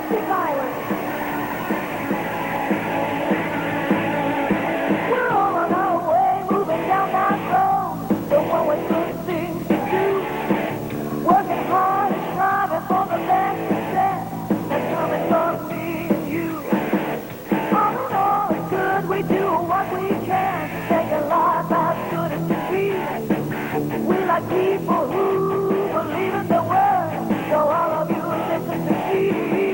domestic violence. We're all on our way, moving down that road, the one with good things to do. Working hard and striving for the best success that's coming from me and you. All in all, it's good we do what we can to make a life as good as can be. We like people who believe in the word, so all of you listen to me.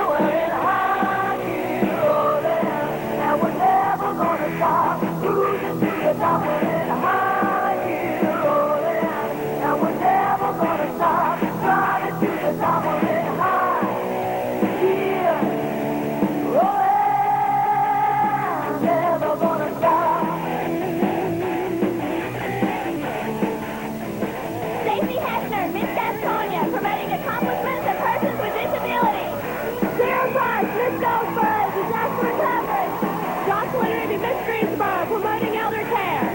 We're in high gear rolling, and we're never gonna stop cruising to the top. We're in high gear rolling, and we're never gonna stop driving to the top. We're in high gear rolling, never gonna stop. Stacey Hessner, Miss Gastonia, promoting accomplishments of persons with disabilities. Sarah Price, Miss Goldsboro, disaster recovery. Jocelyn Ruby, Miss Greensboro, promoting elder care.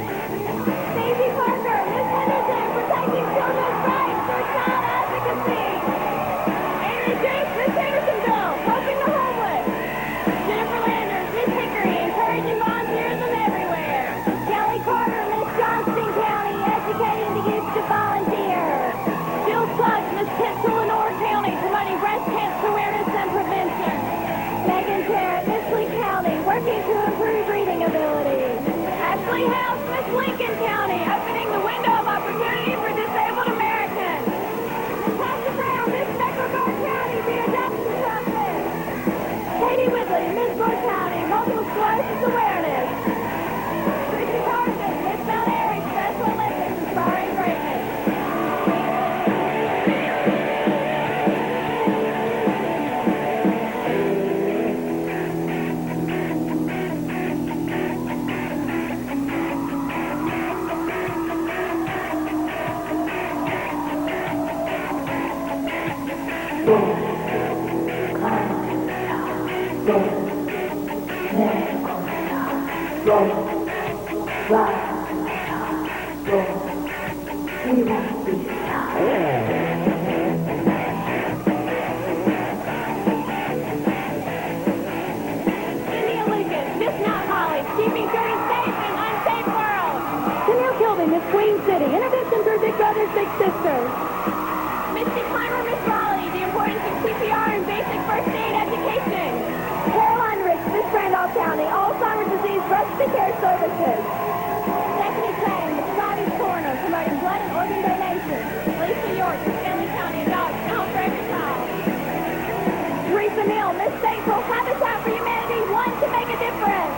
Stacey Parker, Miss Henderson, protecting children's rights through child advocacy. Amy Jukes, Miss Hendersonville, helping the homeless. Jennifer Landers, Miss Hickory, encouraging volunteerism everywhere. Kelly Carter, Miss Johnston County, educating the youth to volunteer. Jill Suggs, Miss Pitts, Lenore County, promoting breast cancer awareness and prevention. Megan Jarrett, Miss Lee County, working to improve reading abilities. Ashley House, Miss Lincoln County, opening the window of opportunity for disabled Americans. Natasha Brown, Miss Mecklenburg County, the adoption process. Katie Whitley, Miss North County, multiple sclerosis awareness. Tracy Carson, Miss Mount Airy, Special Olympics, inspiring greatness. India Lucas, Miss Mount Holly, keeping children safe in unsafe world. Janelle Kilby, Miss Queen City, intervention through Big Brothers Big Sisters. Misty Clymer, Miss Raleigh, the importance of CPR and basic first aid education. Caroline Ricks, Miss Randolph County, Alzheimer's disease respiratory care services. Stephanie Crane, Miss Robbie's Corner, promoting blood and organ donation. Lisa York, Miss Stanley County Adopts, Home for Every Child. Teresa Neal, Miss Statesville, Habitat for Humanity, one to make a difference.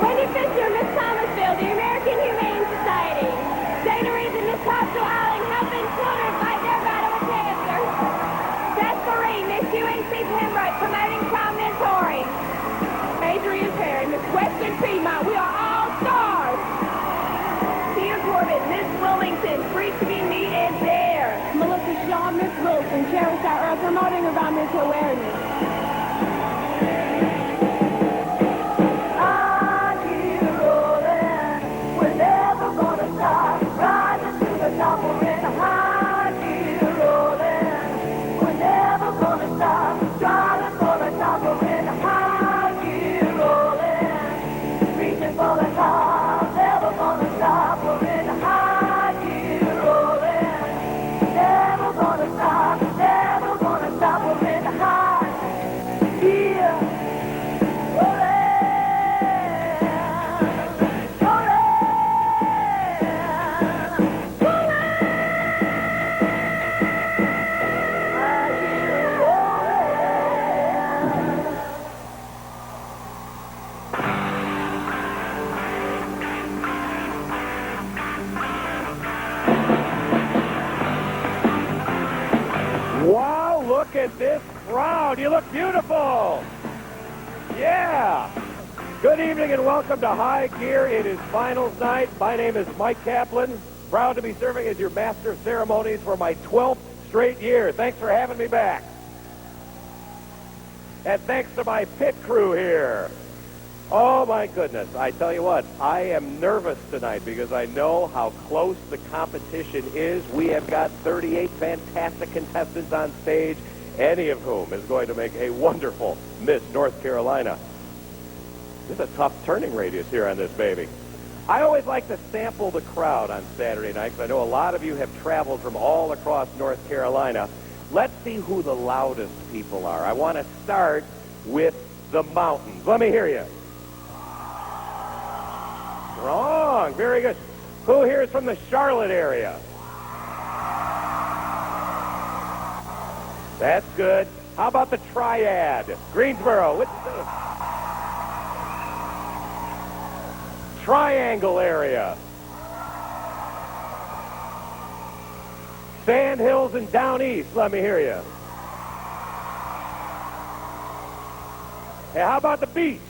Wendy Fisher, Miss Thomasville, the American Humane Society. Dana Reed and Miss Topsail Island, helping children fight their battle with cancer. Jasper Reed, Miss UNC Pembroke, promoting child mentoring. Adrian Perry, Miss Western Piedmont, we are all stars. Tia Corbett, Miss Wilmington, free to be meet and dare. Melissa Shaw, Miss Wilson, Cherish Our Earth, promoting environmental awareness. I keep rolling, we're never gonna stop, rising to the top, we're in high gear rolling, we're never gonna stop, driving for the top, we're in high gear rolling, reaching for the top, never gonna stop, we're in high gear rolling, never gonna stop, we're in high gear. Wow, look at this crowd. You look beautiful. Yeah. Good evening and welcome to High Gear. It is finals night. My name is Mike Kaplan. Proud to be serving as your master of ceremonies for my 12th straight year. Thanks for having me back. And thanks to my pit crew here. Oh, my goodness. I tell you what, I am nervous tonight because I know how close the competition is. We have got 38 fantastic contestants on stage, any of whom is going to make a wonderful Miss North Carolina. This is a tough turning radius here on this baby. I always like to sample the crowd on Saturday night because I know a lot of you have traveled from all across North Carolina. Let's see who the loudest people are. I want to start with the mountains. Let me hear you. Strong. Very good. Who here is from the Charlotte area? That's good. How about the Triad? Greensboro. What's the Triangle area? Sand Hills and Down East. Let me hear you. Hey, how about the beach?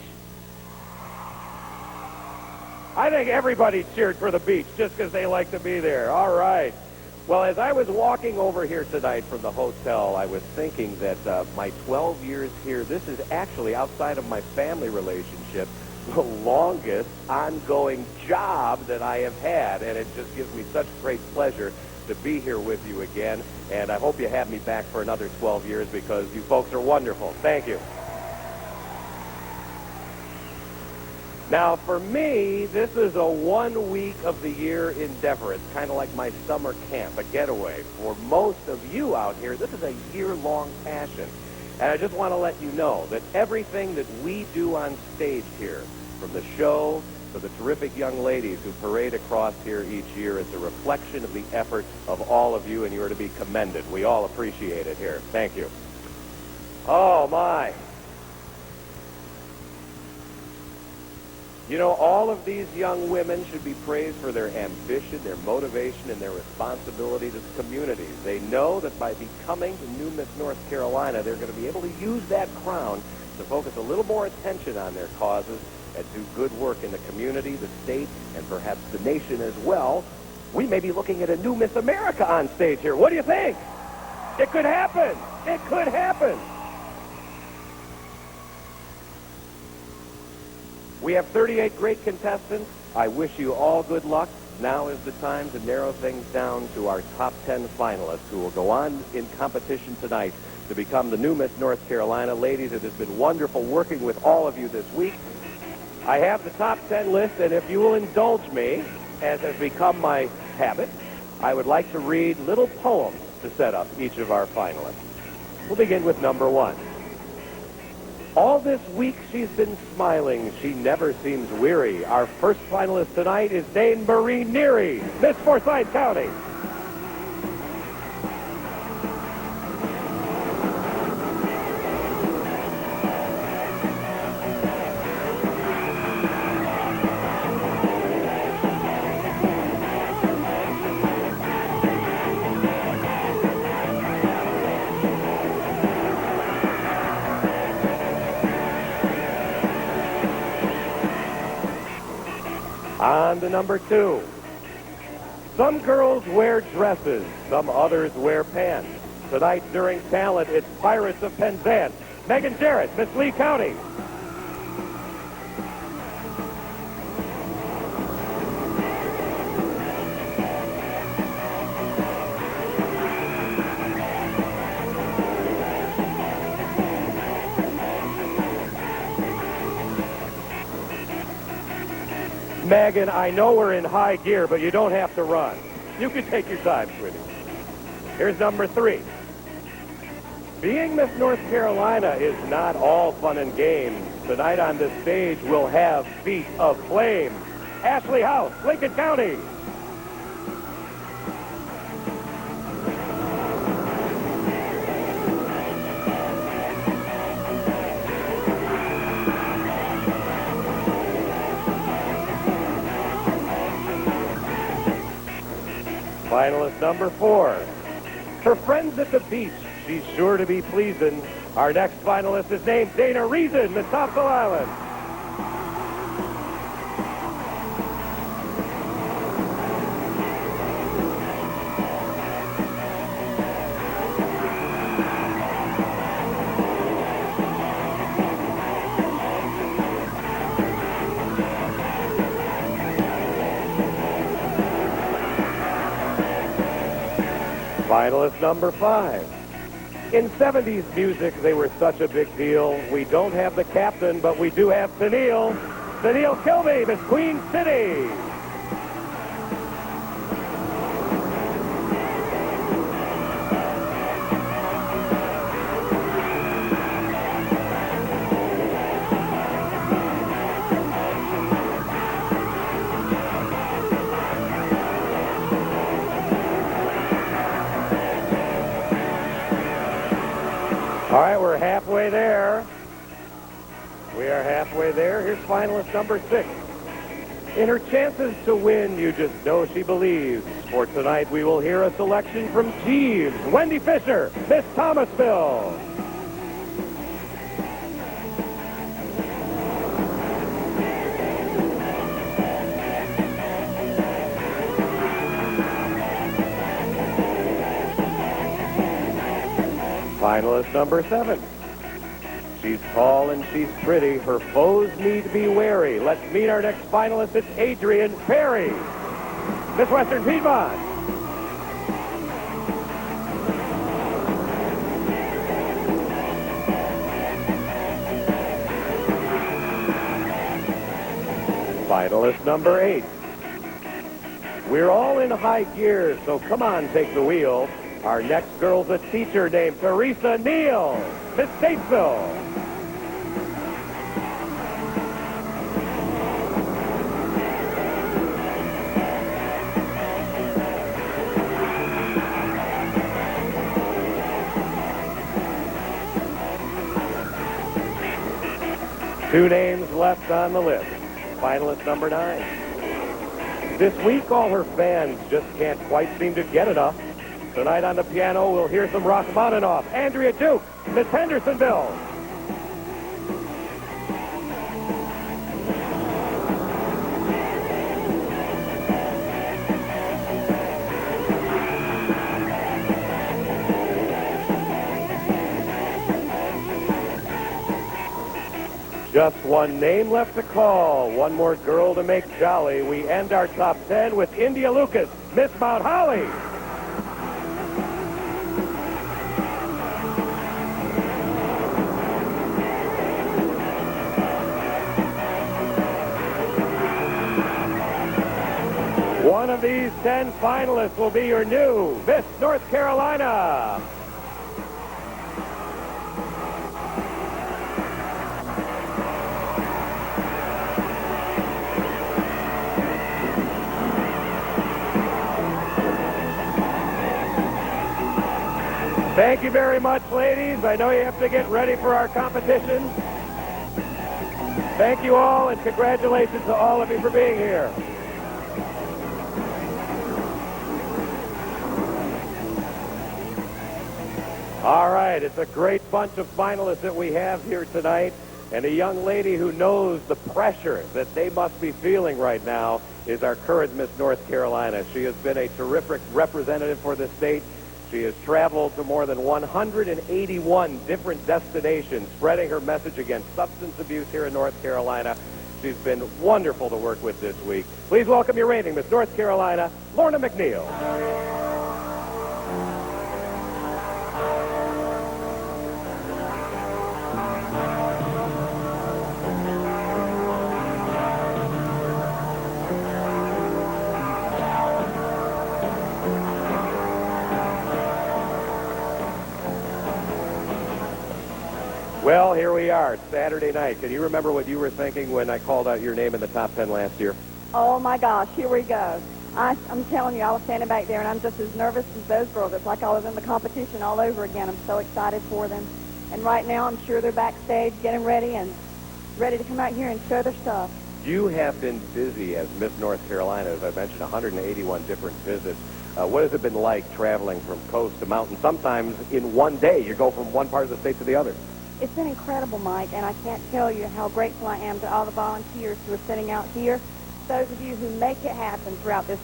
I think everybody cheered for the beach just because they like to be there. All right. Well, as I was walking over here tonight from the hotel, I was thinking that my 12 years here, this is actually, outside of my family relationship, the longest ongoing job that I have had. And it just gives me such great pleasure to be here with you again. And I hope you have me back for another 12 years because you folks are wonderful. Thank you. Now, for me, this is a 1 week of the year endeavor. It's kind of like my summer camp, a getaway. For most of you out here, this is a year-long passion. And I just want to let you know that everything that we do on stage here, from the show to the terrific young ladies who parade across here each year, is a reflection of the effort of all of you, and you are to be commended. We all appreciate it here. Thank you. Oh, my. You know, all of these young women should be praised for their ambition, their motivation, and their responsibility to the communities. They know that by becoming the new Miss North Carolina, they're going to be able to use that crown to focus a little more attention on their causes and do good work in the community, the state, and perhaps the nation as well. We may be looking at a new Miss America on stage here. What do you think? It could happen. It could happen. We have 38 great contestants. I wish you all good luck. Now is the time to narrow things down to our top 10 finalists who will go on in competition tonight to become the new Miss North Carolina. Ladies, it has been wonderful working with all of you this week. I have the top 10 list, and if you will indulge me, as has become my habit, I would like to read little poems to set up each of our finalists. We'll begin with number 1. All this week she's been smiling. She never seems weary. Our first finalist tonight is Dame Marie Neary, Miss Forsyth County. On to number 2. Some girls wear dresses, some others wear pants. Tonight during talent, it's Pirates of Penzance. Megan Jarrett, Miss Lee County. Megan, I know we're in high gear, but you don't have to run. You can take your time, sweetie. Here's number 3. Being Miss North Carolina is not all fun and games. Tonight on this stage, we'll have Feet of Flame. Ashley House, Lincoln County. Finalist number 4. Her friends at the beach, she's sure to be pleasing. Our next finalist is named Dana Reason, Miss Topsail Island. Finalist number 5. In 70s music, they were such a big deal. We don't have the captain, but we do have Tennille. Tennille Kilby, Miss Queen City. All right, we're halfway there. We are halfway there. Here's finalist number 6. In her chances to win, you just know she believes. For tonight, we will hear a selection from Jeeves, Wendy Fisher, Miss Thomasville. Finalist number 7. She's tall and she's pretty. Her foes need to be wary. Let's meet our next finalist. It's Adrienne Perry, Miss Western Piedmont. Finalist number 8. We're all in high gear, so come on, take the wheel. Our next girl's a teacher named Teresa Neal, Miss Statesville. Two names left on the list. Finalist number 9. This week, all her fans just can't quite seem to get enough. Tonight on the piano, we'll hear some Rachmaninoff. Andrea Duke, Miss Hendersonville. Just one name left to call. One more girl to make jolly. We end our top 10 with India Lucas, Miss Mount Holly. One of these 10 finalists will be your new Miss North Carolina. Thank you very much, ladies. I know you have to get ready for our competition. Thank you all, and congratulations to all of you for being here. All right, it's a great bunch of finalists that we have here tonight, and a young lady who knows the pressure that they must be feeling right now is our current Miss North Carolina. She has been a terrific representative for the state. She has traveled to more than 181 different destinations, spreading her message against substance abuse here in North Carolina. She's been wonderful to work with this week. Please welcome your reigning Miss North Carolina, Lorna McNeil. Well, here we are, Saturday night. Can you remember what you were thinking when I called out your name in the top 10 last year? Oh, my gosh, here we go. I'm telling you, I was standing back there, and I'm just as nervous as those girls. It's like I was in the competition all over again. I'm so excited for them. And right now, I'm sure they're backstage getting ready and ready to come out here and show their stuff. You have been busy as Miss North Carolina, as I mentioned, 181 different visits. What has it been like traveling from coast to mountain? Sometimes in one day, you go from one part of the state to the other. It's been incredible, Mike, and I can't tell you how grateful I am to all the volunteers who are sitting out here, those of you who make it happen throughout this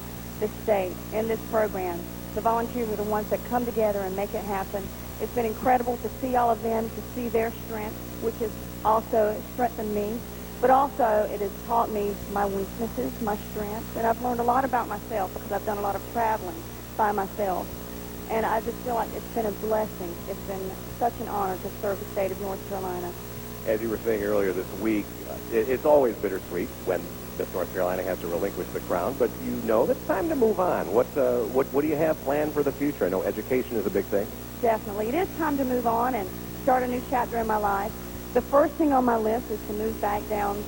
state and this program. The volunteers are the ones that come together and make it happen. It's been incredible to see all of them, to see their strength, which has also strengthened me, but also it has taught me my weaknesses, my strengths, and I've learned a lot about myself because I've done a lot of traveling by myself. And I just feel like it's been a blessing. It's been such an honor to serve the state of North Carolina. As you were saying earlier this week, it's always bittersweet when Miss North Carolina has to relinquish the crown, but you know it's time to move on. What do you have planned for the future? I know education is a big thing. Definitely. It is time to move on and start a new chapter in my life. The first thing on my list is to move back down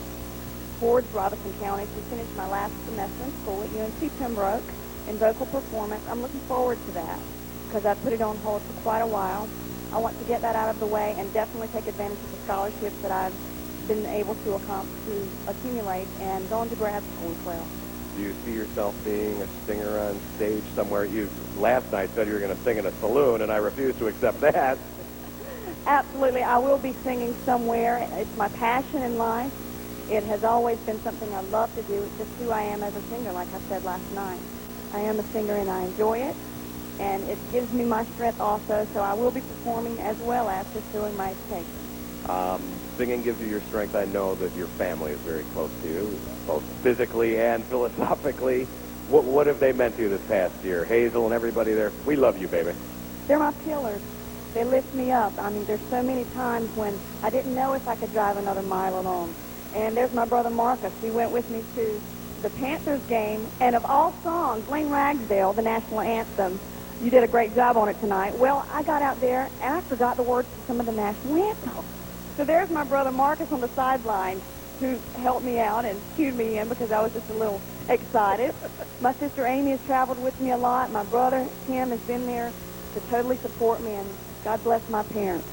towards Robeson County to finish my last semester in school at UNC Pembroke in vocal performance. I'm looking forward to that because I put it on hold for quite a while. I want to get that out of the way and definitely take advantage of the scholarships that I've been able to accumulate and go into grad school as well. Do you see yourself being a singer on stage somewhere? You last night said you were going to sing in a saloon, and I refuse to accept that. Absolutely. I will be singing somewhere. It's my passion in life. It has always been something I love to do. It's just who I am as a singer, like I said last night. I am a singer, and I enjoy it, and it gives me my strength also, so I will be performing as well as pursuing my education. Singing gives you your strength. I know that your family is very close to you, both physically and philosophically. What have they meant to you this past year? Hazel and everybody there, we love you, baby. They're my pillars. They lift me up. I mean, there's so many times when I didn't know if I could drive another mile alone. And there's my brother Marcus. He went with me to the Panthers game. And of all songs, Lane Ragsdale, the national anthem, you did a great job on it tonight. Well, I got out there, and I forgot the words to some of the national anthems. So there's my brother Marcus on the sideline who helped me out and cued me in because I was just a little excited. My sister Amy has traveled with me a lot. My brother Tim has been there to totally support me, and God bless my parents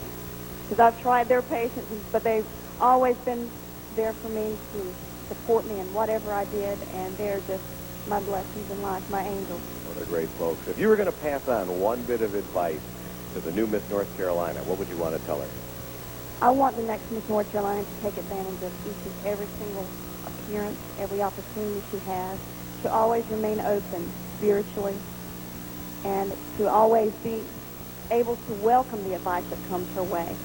because I've tried their patience, but they've always been there for me to support me in whatever I did, and they're just my blessings in life, my angels. Well, they're great folks. If you were going to pass on one bit of advice to the new Miss North Carolina, what would you want to tell her? I want the next Miss North Carolina to take advantage of each and every single appearance, every opportunity she has, to always remain open spiritually, and to always be able to welcome the advice that comes her way.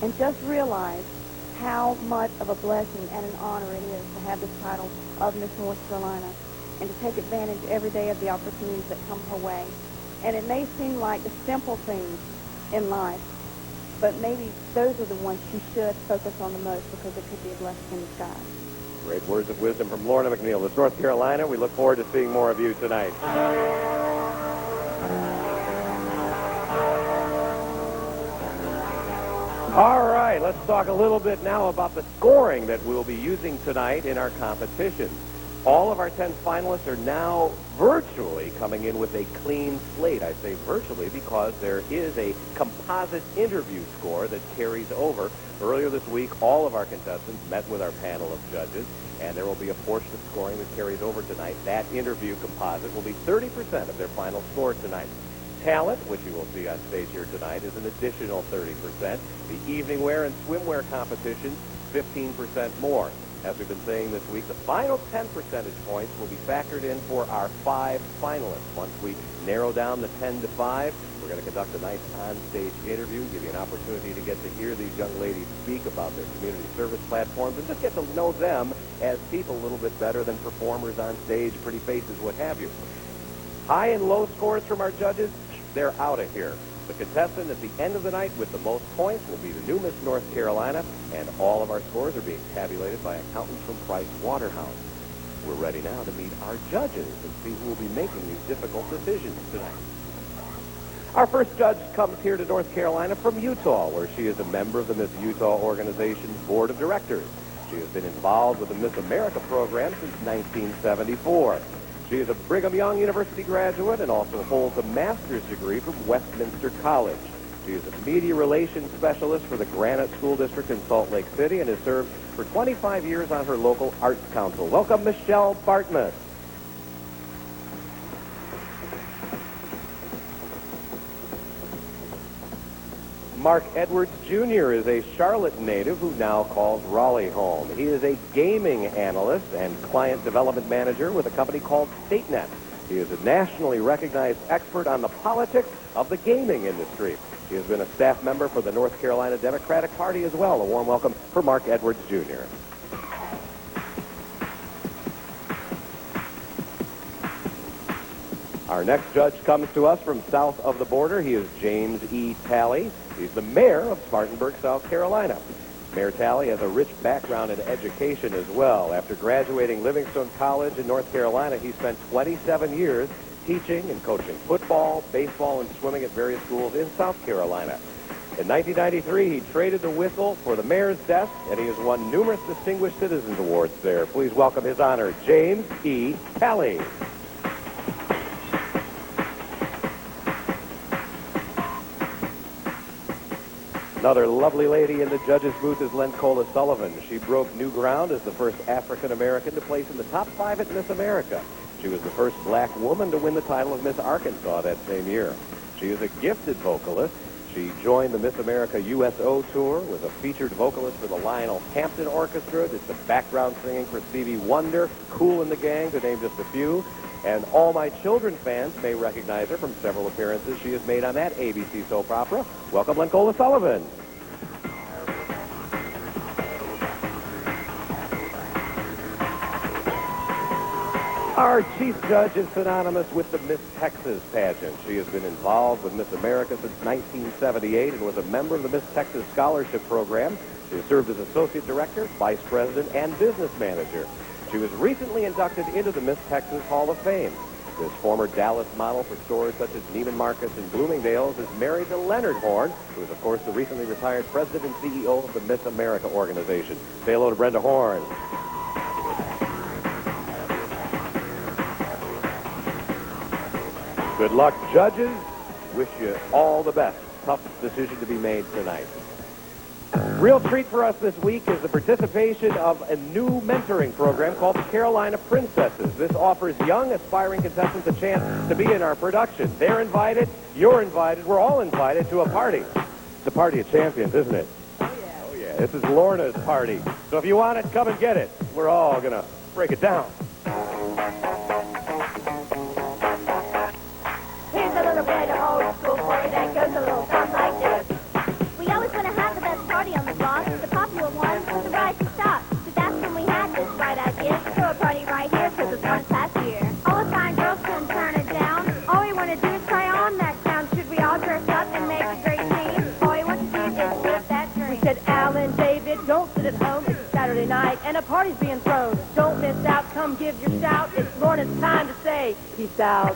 And just realize how much of a blessing and an honor it is to have this title of Miss North Carolina and to take advantage every day of the opportunities that come her way. And it may seem like the simple things in life, but maybe those are the ones she should focus on the most because it could be a blessing in disguise. Great words of wisdom from Lorna McNeil. Miss North Carolina, we look forward to seeing more of you tonight. All right, let's talk a little bit now about the scoring that we'll be using tonight in our competition. All of our 10 finalists are now virtually coming in with a clean slate. I say virtually because there is a composite interview score that carries over. Earlier this week, all of our contestants met with our panel of judges, and there will be a portion of scoring that carries over tonight. That interview composite will be 30% of their final score tonight. Talent, which you will see on stage here tonight, is an additional 30%. The evening wear and swimwear competition, 15% more. As we've been saying this week, the final 10 percentage points will be factored in for our 5 finalists. Once we narrow down the 10 to 5, we're going to conduct a nice on-stage interview, give you an opportunity to get to hear these young ladies speak about their community service platforms and just get to know them as people a little bit better than performers on stage, pretty faces, what have you. High and low scores from our judges, they're out of here. The contestant at the end of the night with the most points will be the new Miss North Carolina, and all of our scores are being tabulated by accountants from Price Waterhouse. We're ready now to meet our judges and see who will be making these difficult decisions tonight. Our first judge comes here to North Carolina from Utah, where she is a member of the Miss Utah Organization's Board of Directors. She has been involved with the Miss America program since 1974. She is a Brigham Young University graduate and also holds a master's degree from Westminster College. She is a media relations specialist for the Granite School District in Salt Lake City and has served for 25 years on her local arts council. Welcome, Michelle Bartmus. Mark Edwards Jr. is a Charlotte native who now calls Raleigh home. He is a gaming analyst and client development manager with a company called StateNet. He is a nationally recognized expert on the politics of the gaming industry. He has been a staff member for the North Carolina Democratic Party as well. A warm welcome for Mark Edwards Jr. Our next judge comes to us from south of the border. He is James E. Talley. He's the mayor of Spartanburg, South Carolina. Mayor Talley has a rich background in education as well. After graduating Livingstone College in North Carolina, he spent 27 years teaching and coaching football, baseball, and swimming at various schools in South Carolina. In 1993, he traded the whistle for the mayor's desk, and he has won numerous Distinguished Citizens Awards there. Please welcome His Honor, James E. Talley. Another lovely lady in the judge's booth is Lencola Sullivan. She broke new ground as the first African-American to place in the top 5 at Miss America. She was the first black woman to win the title of Miss Arkansas that same year. She is a gifted vocalist. She joined the Miss America USO tour, was a featured vocalist for the Lionel Hampton Orchestra, did some background singing for Stevie Wonder, Kool and the Gang, to name just a few. And All My Children fans may recognize her from several appearances she has made on that ABC soap opera. Welcome, Lencola Sullivan. Our chief judge is synonymous with the Miss Texas pageant. She has been involved with Miss America since 1978 and was a member of the Miss Texas Scholarship Program. She has served as associate director, vice president, and business manager. She was recently inducted into the Miss Texas Hall of Fame. This former Dallas model for stores such as Neiman Marcus and Bloomingdale's is married to Leonard Horn, who is, of course, the recently retired president and CEO of the Miss America organization. Say hello to Brenda Horn. Good luck, judges. Wish you all the best. Tough decision to be made tonight. Real treat for us this week is the participation of a new mentoring program called the Carolina Princesses. This offers young, aspiring contestants a chance to be in our production. They're invited, you're invited, we're all invited to a party. It's the party of champions, isn't it? Oh, yeah. Oh, yeah. This is Lorna's party. So if you want it, come and get it. We're all going to break it down. Here's a little bit of old school for you that goes a little something like this. We always want to have the best party on the block, the popular one with the rise to stop. So that's when we had this bright idea to throw a party right here for the fun past year. All the fine girls couldn't turn it down. All we want to do is try on that crown. Should we all dress up and make a great scene? All we want to do is live that dream. We said, Alan, David, don't sit at home. It's Saturday night and a party's being thrown. Don't miss out. Come give your shout. It's Lorna's time to say peace out.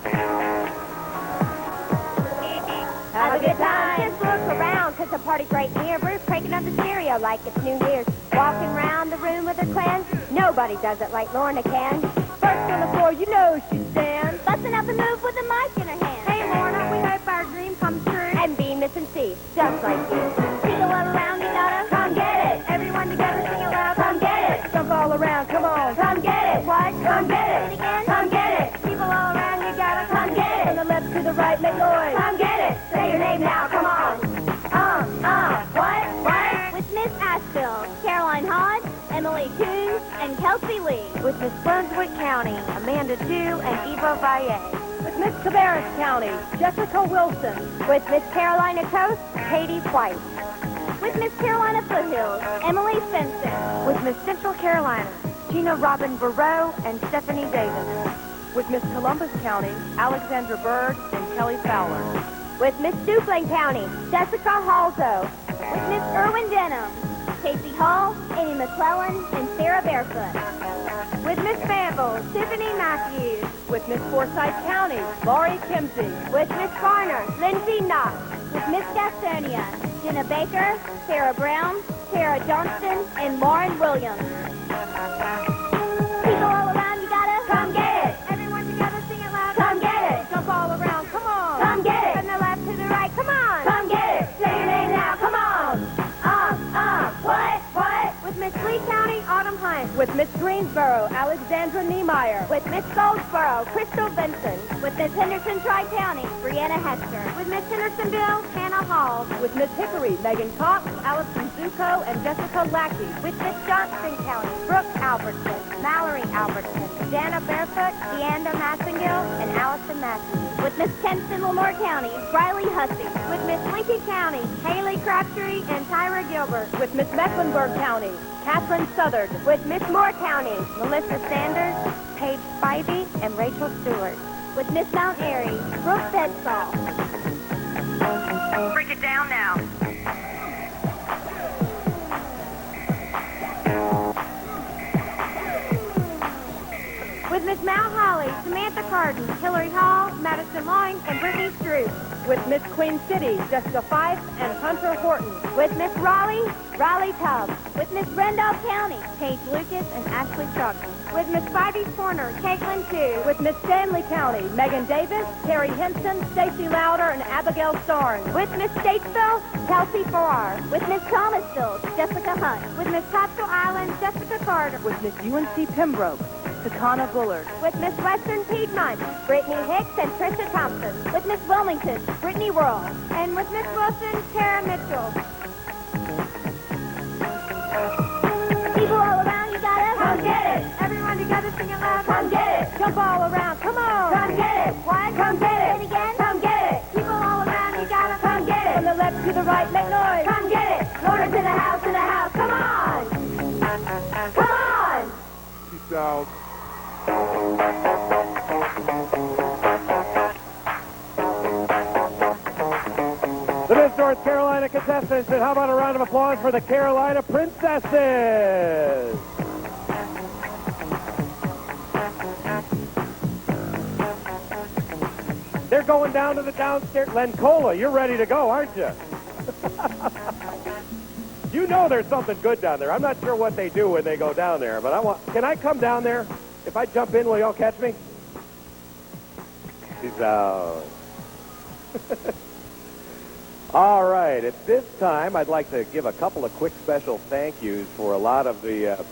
Have a good time. Just look around, cause the party's right near. We're cranking up the stereo like it's New Year's. Walking around the room with her clan. Nobody does it like Lorna can. First on the floor, you know she stands. Busting up the move with a mic in her hand. Hey, Lorna, we hope our dream comes true. And be Miss C, just like you. People all around, you gotta come get it. Everyone together, sing it loud, come get it. Jump all around, come on. Come get it. What? Come get it. Say it again. Come get it. People all around, you gotta come get it. From the left to the right, make noise. Come get it. Say your name now, come on. What? With Miss Asheville, Caroline Hodge, Emily Coons, and Kelsey Lee. With Miss Brunswick County, Amanda Dew and Eva Valle. With Miss Cabarrus County, Jessica Wilson. With Miss Carolina Coast, Katie White. With Miss Carolina Foothills, Emily Spencer. With Miss Central Carolina, Gina Robin Barreau and Stephanie Davis. With Miss Columbus County, Alexandra Bird and Kelly Fowler. With Miss Duplin County, Jessica Halzo. With Miss Irwin Denham, Casey Hall, Amy McClellan, and Sarah Barefoot. With Miss Fanville, Tiffany Matthews. With Miss Forsyth County, Laurie Kimsey. With Miss Garner, Lindsay Knox. With Miss Gastonia, Jenna Baker, Sarah Brown, Tara Johnston, and Lauren Williams. People all around, you gotta come get it. Everyone together, sing it loud. Come get it. Jump all around, come on. Come get it. From the left to the right, come on. Come get it. Say your name now, come on. What? With Miss Lee County, Autumn Hines. With Miss Greensboro, Alexandra Niemeyer. With Miss Goldsboro, Crystal Benson. With Miss Henderson Tri-County, Brianna Hester. With Miss Hendersonville, Hannah Hall. With Miss Hickory, Megan Cox, Allison Zuko, and Jessica Lackey. With Miss Johnston County, Brooke Albertson, Mallory Albertson, Dana Barefoot, Deanda Massengill, and Allison Matthews. With Miss Kenston Lamore County, Riley Hussey. With Miss Lincoln County, Haley Crabtree and Tyra Gilbert. With Miss Mecklenburg County, Catherine Southard. With Miss Moore County, Melissa Sanders, Paige Spivey, and Rachel Stewart. With Miss Mount Airy, Brooke Bedsall. Break it down now. With Miss Mount Holly, Samantha Carden, Hillary Hall, Madison Long, and Brittany Stroop. With Miss Queen City, Jessica Fife and Hunter Horton. With Miss Raleigh, Raleigh Tubbs. With Miss Randolph County, Paige Lucas and Ashley Chuckman. With Miss Spivey's Corner, Caitlin Chu. With Miss Stanley County, Megan Davis, Terry Henson, Stacy Lauder, and Abigail Starnes. With Miss Statesville, Kelsey Farrar. With Miss Thomasville, Jessica Hunt. With Miss Topsail Island, Jessica Carter. With Miss UNC Pembroke, Takana Bullard. With Miss Western Piedmont, Brittany Hicks and Trisha Thompson. With Miss Wilmington, Brittany Worrell. And with Miss Wilson, Tara Mitchell. People all around, you gotta come get it. Everyone together sing it loud, come get it. Jump all around, come on. Come get it. What? Come get it. Say it again. Come get it. People all around, you gotta come get it. From the left to the right, make noise. Come get it. Order to the house, come on. Come on. Peace out. The Miss North Carolina contestants, and how about a round of applause for the Carolina Princesses? They're going down to the downstairs. Lencola, you're ready to go, aren't you? You know there's something good down there. I'm not sure what they do when they go down there, but can I come down there? If I jump in, will y'all catch me? Peace out. All right, at this time, I'd like to give a couple of quick special thank yous for a lot of the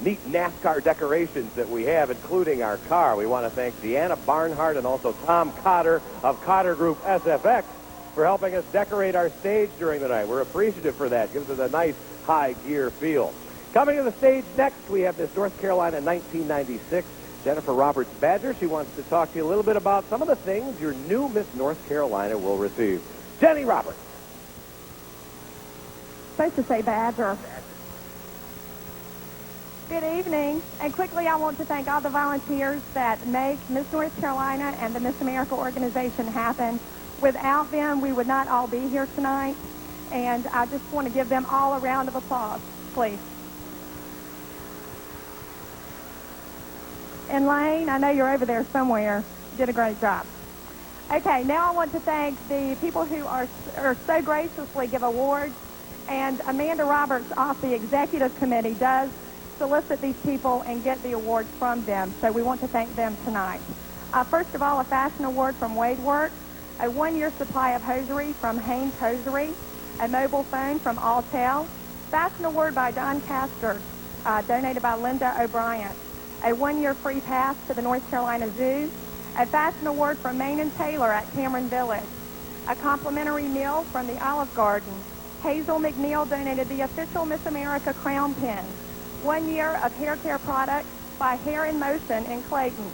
neat NASCAR decorations that we have, including our car. We want to thank Deanna Barnhart and also Tom Cotter of Cotter Group SFX for helping us decorate our stage during the night. We're appreciative for that. Gives it a nice high gear feel. Coming to the stage next, we have Miss North Carolina 1996, Jennifer Roberts Badger. She wants to talk to you a little bit about some of the things your new Miss North Carolina will receive. Jenny Roberts. Supposed to say Badger. Good evening. And quickly, I want to thank all the volunteers that make Miss North Carolina and the Miss America organization happen. Without them, we would not all be here tonight. And I just want to give them all a round of applause, please. And Lane, I know you're over there somewhere. You did a great job. Okay, now I want to thank the people who are so graciously give awards. And Amanda Roberts off the executive committee does solicit these people and get the awards from them. So we want to thank them tonight. First of all, a fashion award from Wade Works, a one-year supply of hosiery from Hanes Hosiery, a mobile phone from Alltel, fashion award by Don Castor, donated by Linda O'Brien, a one-year free pass to the North Carolina Zoo, a fashion award from Main and Taylor at Cameron Village, a complimentary meal from the Olive Garden. Hazel McNeil donated the official Miss America crown pin, 1 year of hair care products by Hair in Motion in Clayton.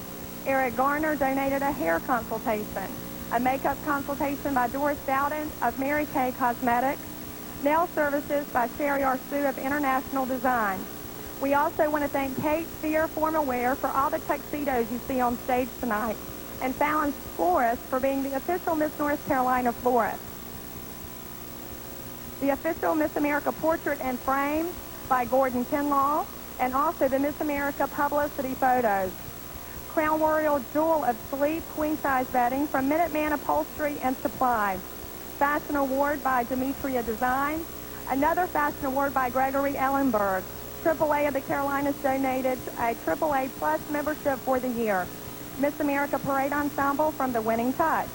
Eric Garner donated a hair consultation, a makeup consultation by Doris Bowden of Mary Kay Cosmetics, nail services by Sherry Arsu of International Design. We also want to thank Kate Spear Formal Wear for all the tuxedos you see on stage tonight, and Fallon's Florist for being the official Miss North Carolina florist. The official Miss America Portrait and Frame by Gordon Kinlaw, and also the Miss America publicity photos. Crown Royal Jewel of Sleep queen-size bedding from Minuteman Upholstery and Supply. Fashion Award by Demetria Design. Another fashion award by Gregory Ellenberg. AAA of the Carolinas donated a AAA Plus membership for the year. Miss America Parade Ensemble from The Winning Touch.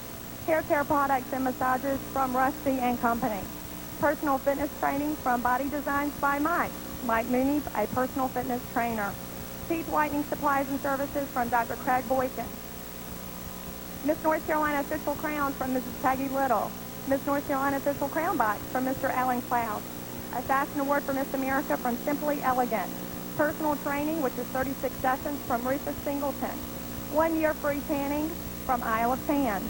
Hair care products and massages from Rusty and Company. Personal fitness training from Body Designs by Mike. Mike Mooney, a personal fitness trainer. Teeth whitening supplies and services from Dr. Craig Boykin. Miss North Carolina official crown from Mrs. Peggy Little. Miss North Carolina official crown box from Mr. Alan Cloud. A fashion award for Miss America from Simply Elegant. Personal training, which is 36 sessions, from Rufus Singleton. 1 year free tanning from Isle of Tan.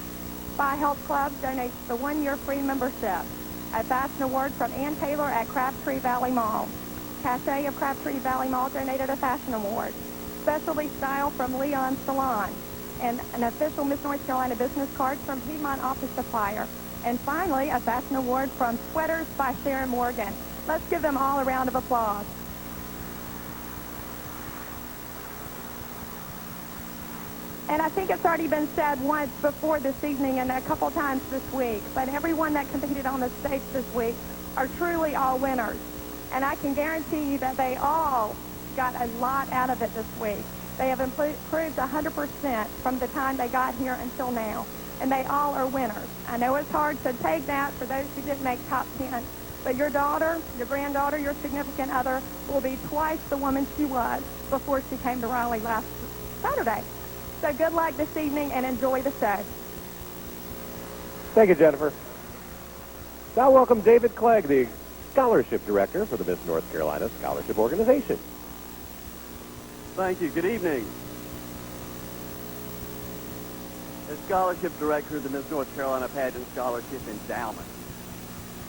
Spa Health Club donates the 1 year free membership. A fashion award from Ann Taylor at Crabtree Valley Mall. Cache of Crabtree Valley Mall donated a fashion award. Specialty Style from Leon Salon. and an official Miss North Carolina business card from Piedmont Office of Fire. And finally, a fashion award from Sweaters by Sharon Morgan. Let's give them all a round of applause. And I think it's already been said once before this evening and a couple times this week, but everyone that competed on the stage this week are truly all winners. And I can guarantee you that they all got a lot out of it this week. They have improved 100% from the time they got here until now. And they all are winners. I know it's hard to take that for those who didn't make top 10, but your daughter, your granddaughter, your significant other will be twice the woman she was before she came to Raleigh last Saturday. So good luck this evening and enjoy the show. Thank you, Jennifer. Now welcome David Clegg, the Scholarship Director for the Miss North Carolina Scholarship Organization. Thank you. Good evening. As Scholarship Director of the Miss North Carolina Pageant Scholarship Endowment,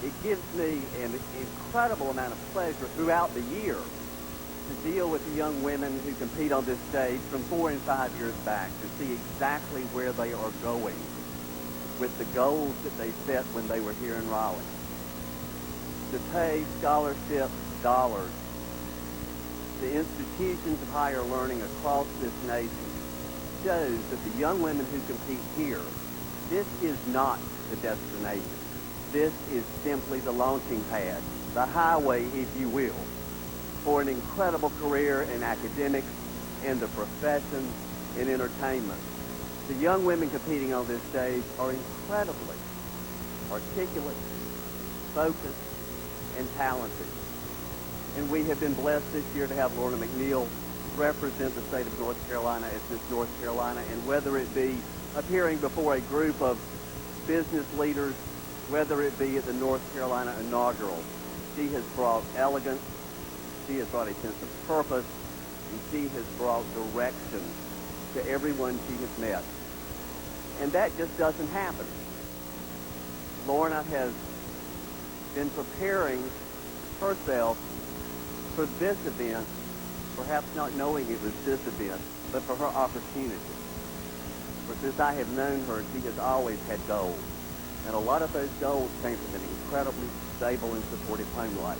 it gives me an incredible amount of pleasure throughout the year to deal with the young women who compete on this stage from 4 and 5 years back to see exactly where they are going with the goals that they set when they were here in Raleigh. To pay scholarship dollars to institutions of higher learning across this nation shows that the young women who compete here, this is not the destination. This is simply the launching pad, the highway, if you will, for an incredible career in academics, in the profession, in entertainment. The young women competing on this stage are incredibly articulate, focused, and talented. And we have been blessed this year to have Lorna McNeil represent the state of North Carolina as Miss North Carolina, and whether it be appearing before a group of business leaders, whether it be at the North Carolina inaugural, she has brought elegance, she has brought a sense of purpose, and she has brought direction to everyone she has met. And that just doesn't happen. Lorna has been preparing herself for this event, perhaps not knowing it was this event, but for her opportunity. For since I have known her, she has always had goals. And a lot of those goals came from an incredibly stable and supportive home life.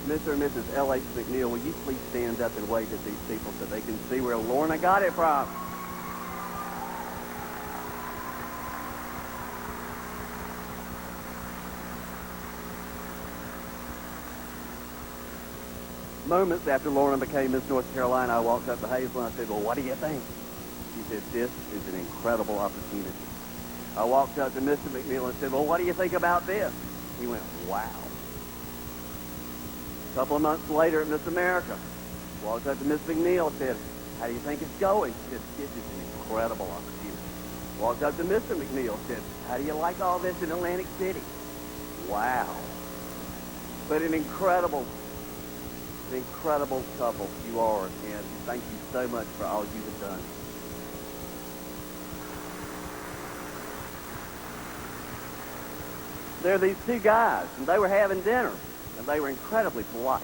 Mr. and Mrs. L.H. McNeil, will you please stand up and wave at these people so they can see where Lorna got it from? Moments after Lorna became Miss North Carolina, I walked up to Hazel and I said, well, what do you think? She said, this is an incredible opportunity. I walked up to Mr. McNeil and said, well, what do you think about this? He went, wow. A couple of months later at Miss America, walked up to Miss McNeil and said, how do you think it's going? She said, this is an incredible opportunity. Walked up to Mr. McNeil and said, how do you like all this in Atlantic City? Wow. But an incredible couple you are, and thank you so much for all you have done. There are these two guys, and they were having dinner, and they were incredibly polite.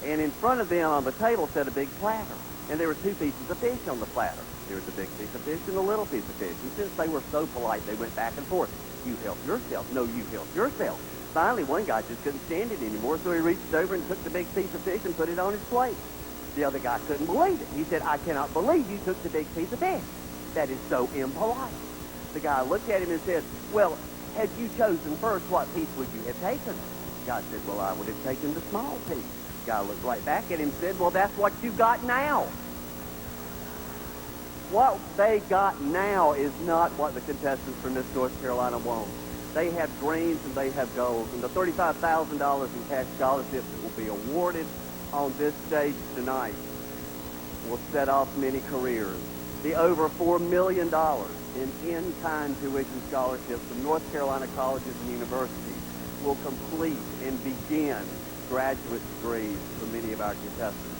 And in front of them on the table sat a big platter, and there were two pieces of fish on the platter. There was a big piece of fish and a little piece of fish. And since they were so polite, they went back and forth. You help yourself. No, you help yourself. Finally, one guy just couldn't stand it anymore, so he reached over and took the big piece of fish and put it on his plate. The other guy couldn't believe it. He said, I cannot believe you took the big piece of fish. That is so impolite. The guy looked at him and said, well, had you chosen first, what piece would you have taken? The guy said, well, I would have taken the small piece. The guy looked right back at him and said, well, that's what you got now. What they got now is not what the contestants from Miss North Carolina want. They have dreams and they have goals. And the $35,000 in cash scholarships that will be awarded on this stage tonight will set off many careers. The over $4 million in kind tuition scholarships from North Carolina colleges and universities will complete and begin graduate degrees for many of our contestants.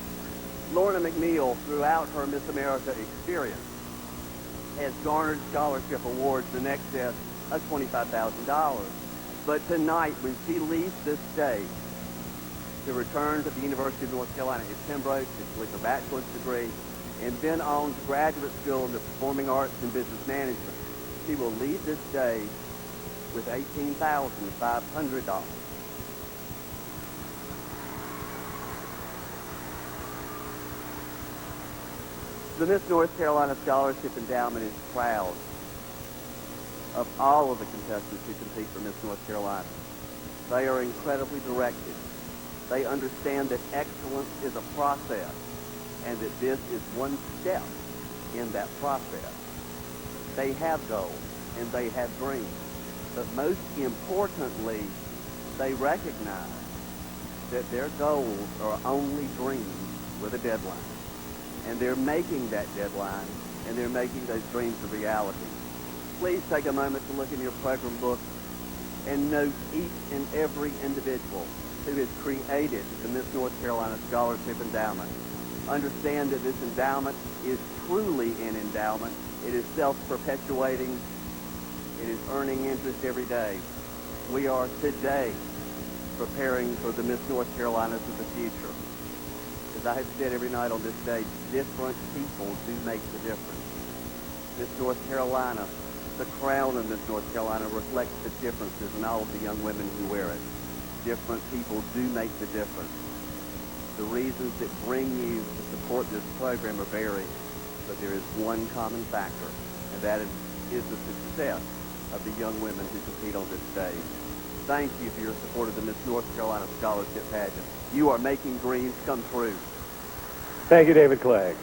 Lorna McNeil, throughout her Miss America experience, has garnered scholarship awards in excess of $25,000. But tonight, when she leaves this stage to return to the University of North Carolina at Pembroke to complete her bachelor's degree, and then on to graduate school in the Performing Arts and Business Management. She will leave this stage with $18,500. The Miss North Carolina Scholarship Endowment is proud of all of the contestants who compete for Miss North Carolina. They are incredibly directed. They understand that excellence is a process and that this is one step in that process. They have goals and they have dreams, but most importantly, they recognize that their goals are only dreams with a deadline. And they're making that deadline, and they're making those dreams a reality. Please take a moment to look in your program book and note each and every individual who has created the Miss North Carolina Scholarship Endowment. Understand that this endowment is truly an endowment. It is self-perpetuating. It is earning interest every day. We are today preparing for the Miss North Carolinas of the future. As I have said every night on this stage, different people do make the difference. Miss North Carolina, the crown of Miss North Carolina reflects the differences in all of the young women who wear it. Different people do make the difference. The reasons that bring you to support this program are varied, but there is one common factor, and that is the success of the young women who compete on this stage. Thank you for your support of the Miss North Carolina Scholarship Pageant. You are making dreams come true. Thank you, David Clegg.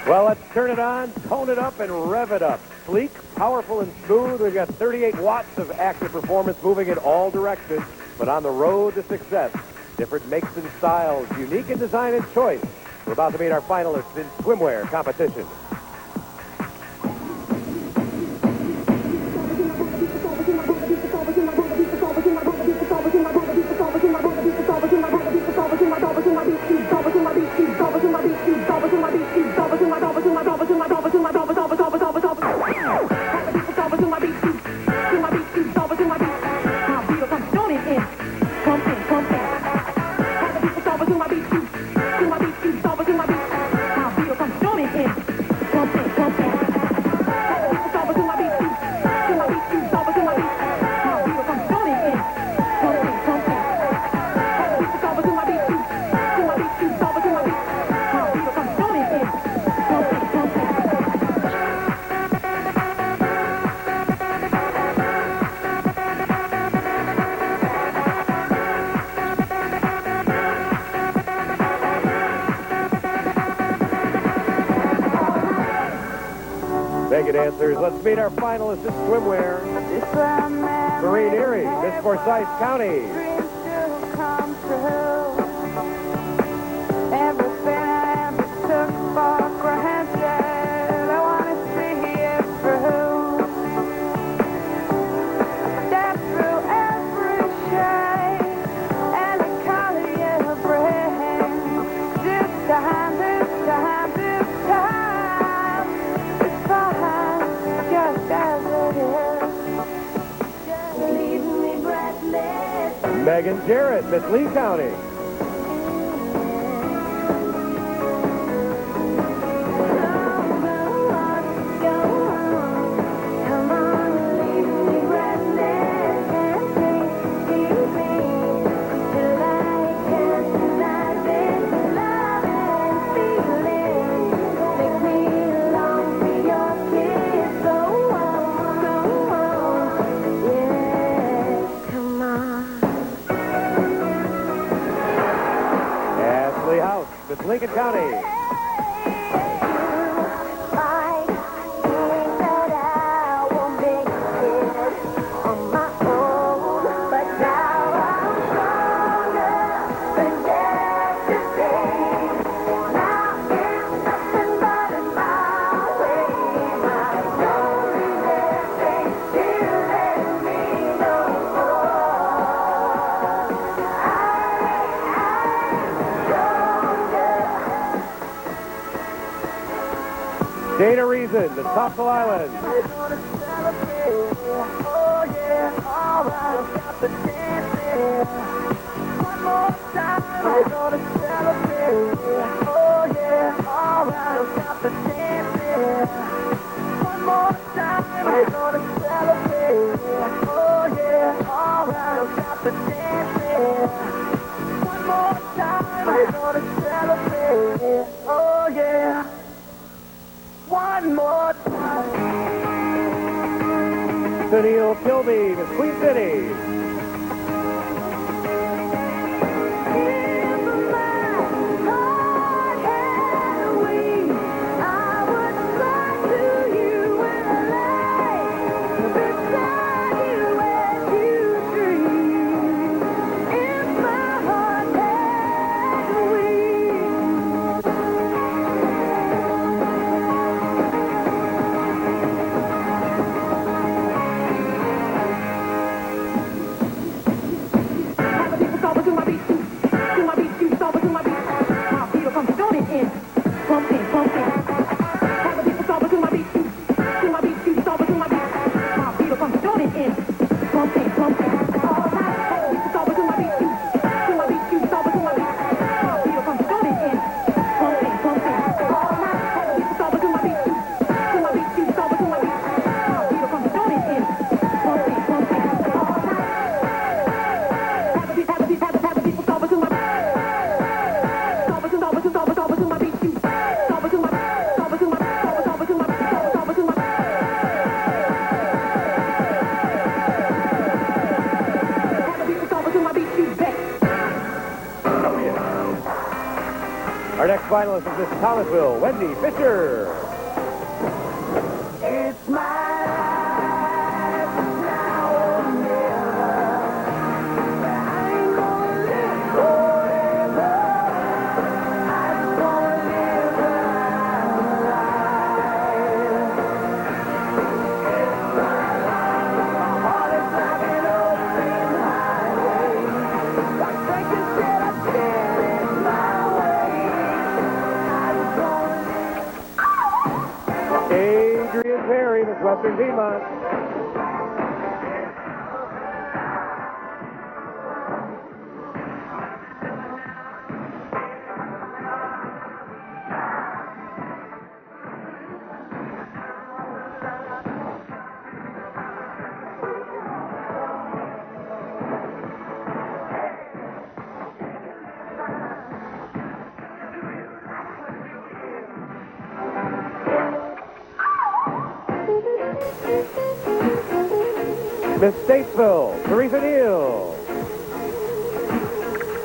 Well, let's turn it on, tone it up, and rev it up. Sleek, powerful, and smooth. We've got 38 watts of active performance moving in all directions, but on the road to success. Different makes and styles, unique in design and choice. We're about to meet our finalists in swimwear competition. Thank you, dancers. Let's meet our finalists in swimwear. Marine Erie, Miss Forsyth County. Megan Jarrett, Miss Lee County. Lincoln County. Dana Reason, the Topsail Islands. We're gonna celebrate. Oh yeah, all right, got the dance. One more time. We're gonna Teresa Neal Kilby, Miss Queen City. Our next finalist is Miss Thomasville, Wendy Fisher. It's my life now or never. I ain't gonna live forever. I just wanna live my life. It's my life. My heart is like an open highway. Like breaking said I can't in my way. I just wanna live. Adrian Perry, Miss Western Piedmont. Miss Statesville, Teresa Neal.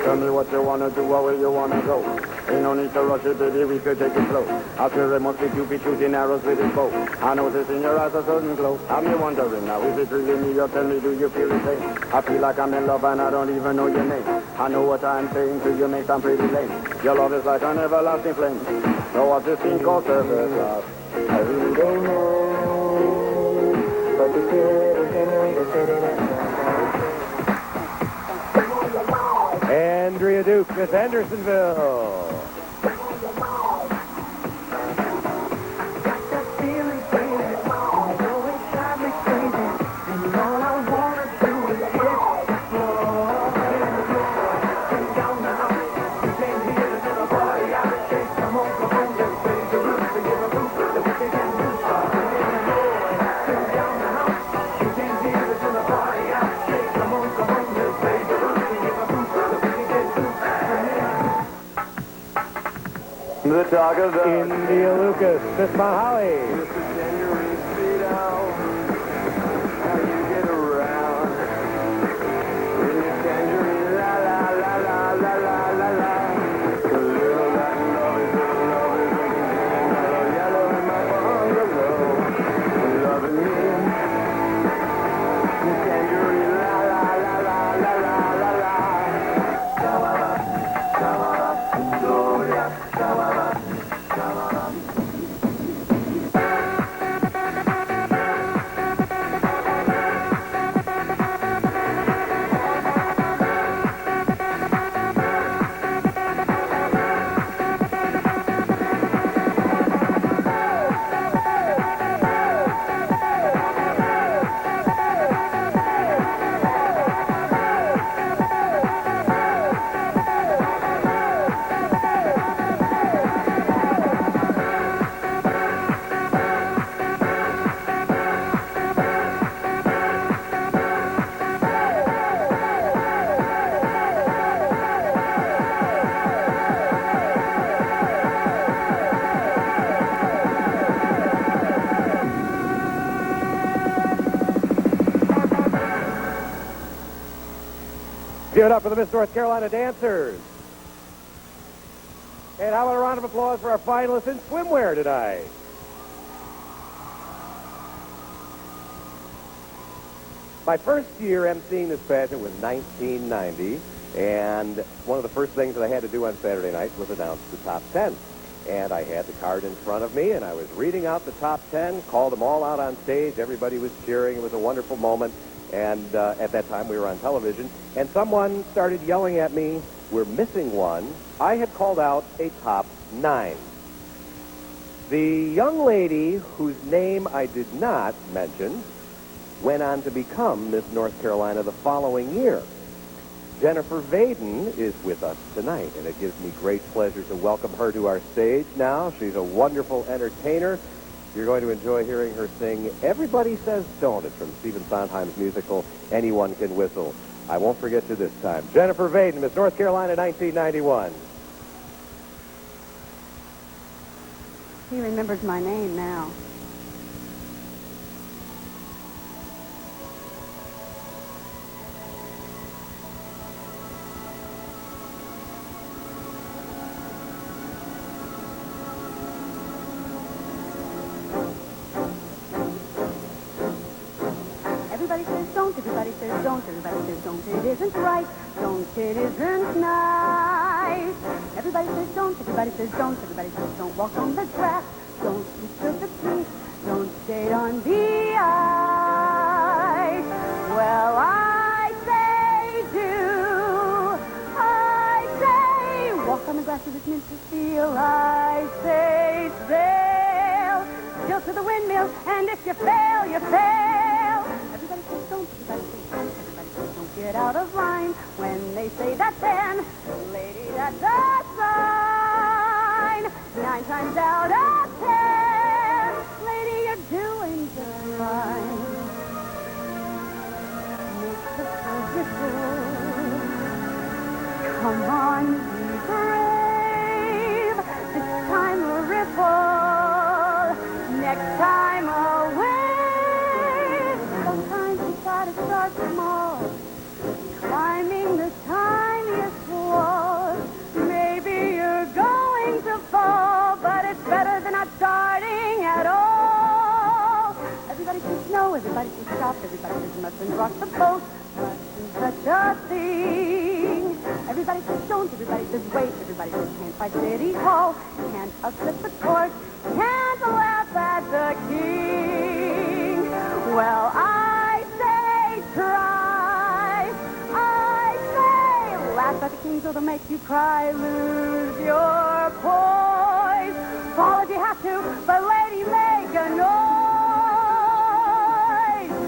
Tell me what you wanna do or where you wanna go. Ain't no need to rush it, baby, we could take it slow. I swear it must be Cupid shooting arrows with his bow. I notice in your eyes a sudden glow. I'm here wondering now, is it really me? You tell me, do you feel the same? I feel like I'm in love and I don't even know your name. I know what I'm saying to you may sound pretty lame. Your love is like an everlasting flame. So what's this thing called surface love? I really don't know. But the spirit is generated, sitting at Andrea Duke, Miss Andersonville. the talk of the India Lucas, Miss Mahali. How you get around? With your tangerine, la la la la la la la la. A little Latin love is yellow, yellow in my bungalow. Loving me. Tangerine, la la la la la la la la. Give it up for the Miss North Carolina dancers. And how about a round of applause for our finalists in swimwear tonight? My first year emceeing this pageant was 1990, and one of the first things that I had to do on Saturday night was announce the top 10. And I had the card in front of me, and I was reading out the top 10, called them all out on stage. Everybody was cheering. It was a wonderful moment. And at that time, we were on television. And someone started yelling at me, "We're missing one." I had called out a top 9. The young lady whose name I did not mention went on to become Miss North Carolina the following year. Jennifer Vaden is with us tonight, and it gives me great pleasure to welcome her to our stage now. She's a wonderful entertainer. You're going to enjoy hearing her sing Everybody Says Don't. It's from Stephen Sondheim's musical Anyone Can Whistle. I won't forget you this time. Jennifer Vaden, Miss North Carolina, 1991. He remembers my name now. Everybody says don't, everybody says don't, everybody says don't, it isn't right, don't, it isn't nice. Everybody says don't, everybody says don't, everybody says don't walk on the grass, don't disturb the peace, don't skate on the ice. Well, I say do, I say walk on the grass if it's meant to feel, I say sail, still to the windmill, and if you fail, you fail. Everybody says don't, everybody says don't, everybody says don't get out of line. When they say that then, lady, that's a sign. 9 times out of 10, lady, you're doing just fine. Make the whistle. Come on, be brave. This time a ripple. Next time a wave. Sometimes you gotta start small, climbing the tiniest wall. Maybe you're going to fall, but it's better than not starting at all. Everybody says no, everybody says stop, everybody says mustn't rock the boat, mustn't touch a thing. Everybody says don't, everybody says wait, everybody says can't fight City Hall, can't upset the court, can't laugh at the king. Well, I say try, I say laugh at the king till they make you cry, lose your poise, fall if you have to, but lady, make a noise.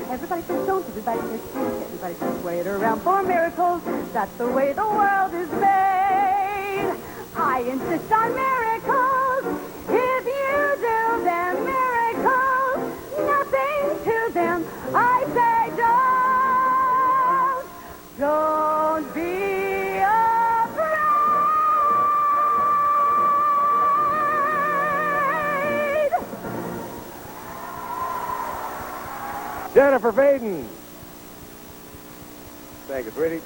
Everybody says don't, everybody says can't, everybody says wait around for miracles, that's the way the world is made. I insist on miracles, if you do them miracles, nothing to them. I say don't be afraid. Jennifer Vaden. Thank you, sweetie.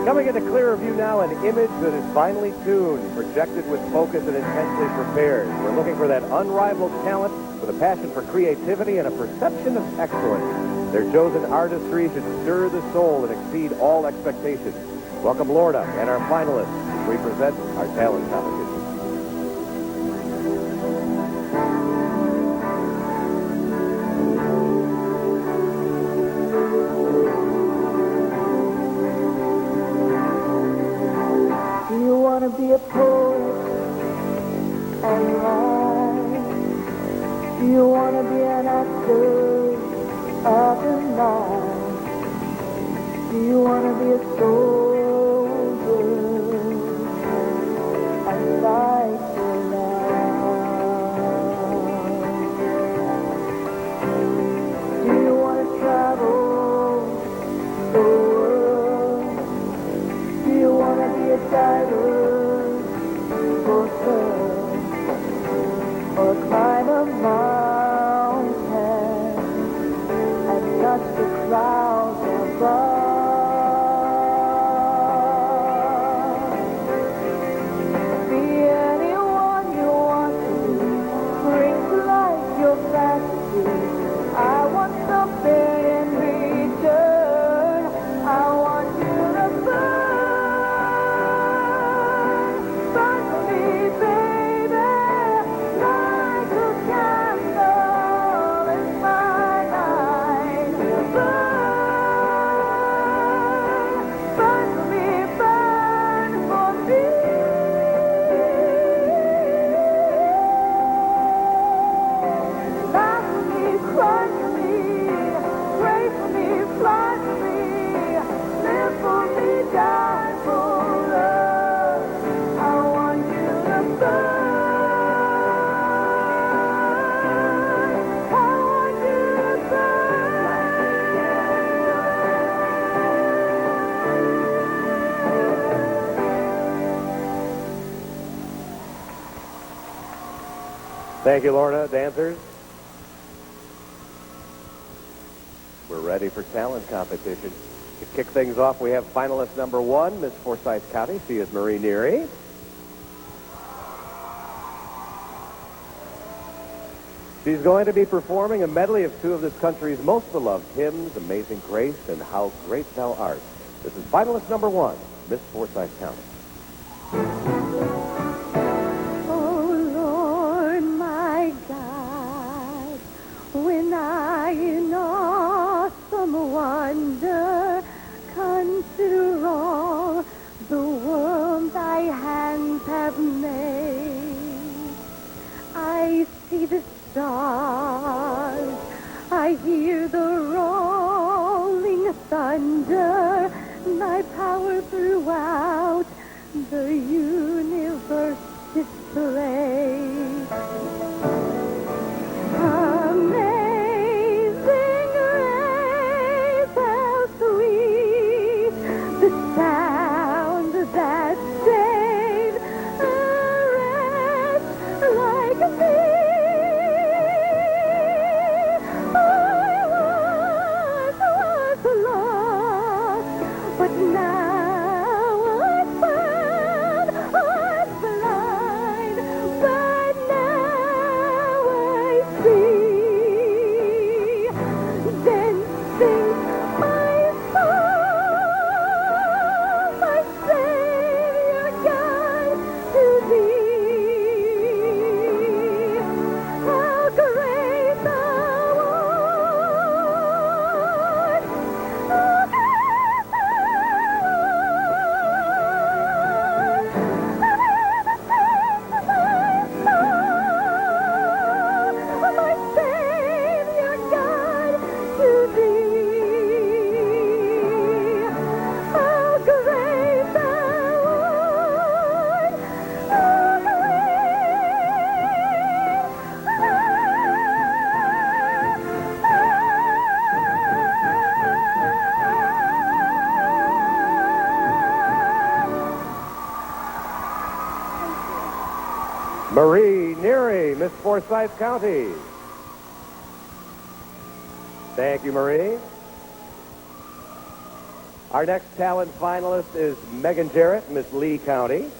Coming into clearer view now, an image that is finely tuned, projected with focus and intensely prepared. We're looking for that unrivaled talent with a passion for creativity and a perception of excellence. Their chosen artistry should stir the soul and exceed all expectations. Welcome, Lorna, and our finalists as we present our talent competition. Be a poet and write? Do you want to be an actor of the night? Do you want to be a soldier and fight for love? Do you want to travel the world? Do you want to be a diver? Or climb a mountain and touch the clouds above? Thank you, Lorna. Dancers. We're ready for talent competition. To kick things off, we have finalist number 1, Miss Forsyth County. She is Marie Neary. She's going to be performing a medley of 2 of this country's most beloved hymns, Amazing Grace and How Great Thou Art. This is finalist number 1, Miss Forsyth County. Oh, Lord, my God, when I in awesome wonder consider all the world thy hands have made, I see the stars, I hear the rolling thunder, thy power throughout the universe displayed. Amazing grace, how sweet the sound that saved a wretch like me. I was lost, but now I'm found. I'm blind, but now I see. Then sings my soul, my Savior God, to thee. How great thou art! How great my Savior God, to thee. How great thou art! How Marie Neary, Miss Forsyth County. Thank you, Marie. Our next talent finalist is Megan Jarrett, Miss Lee County.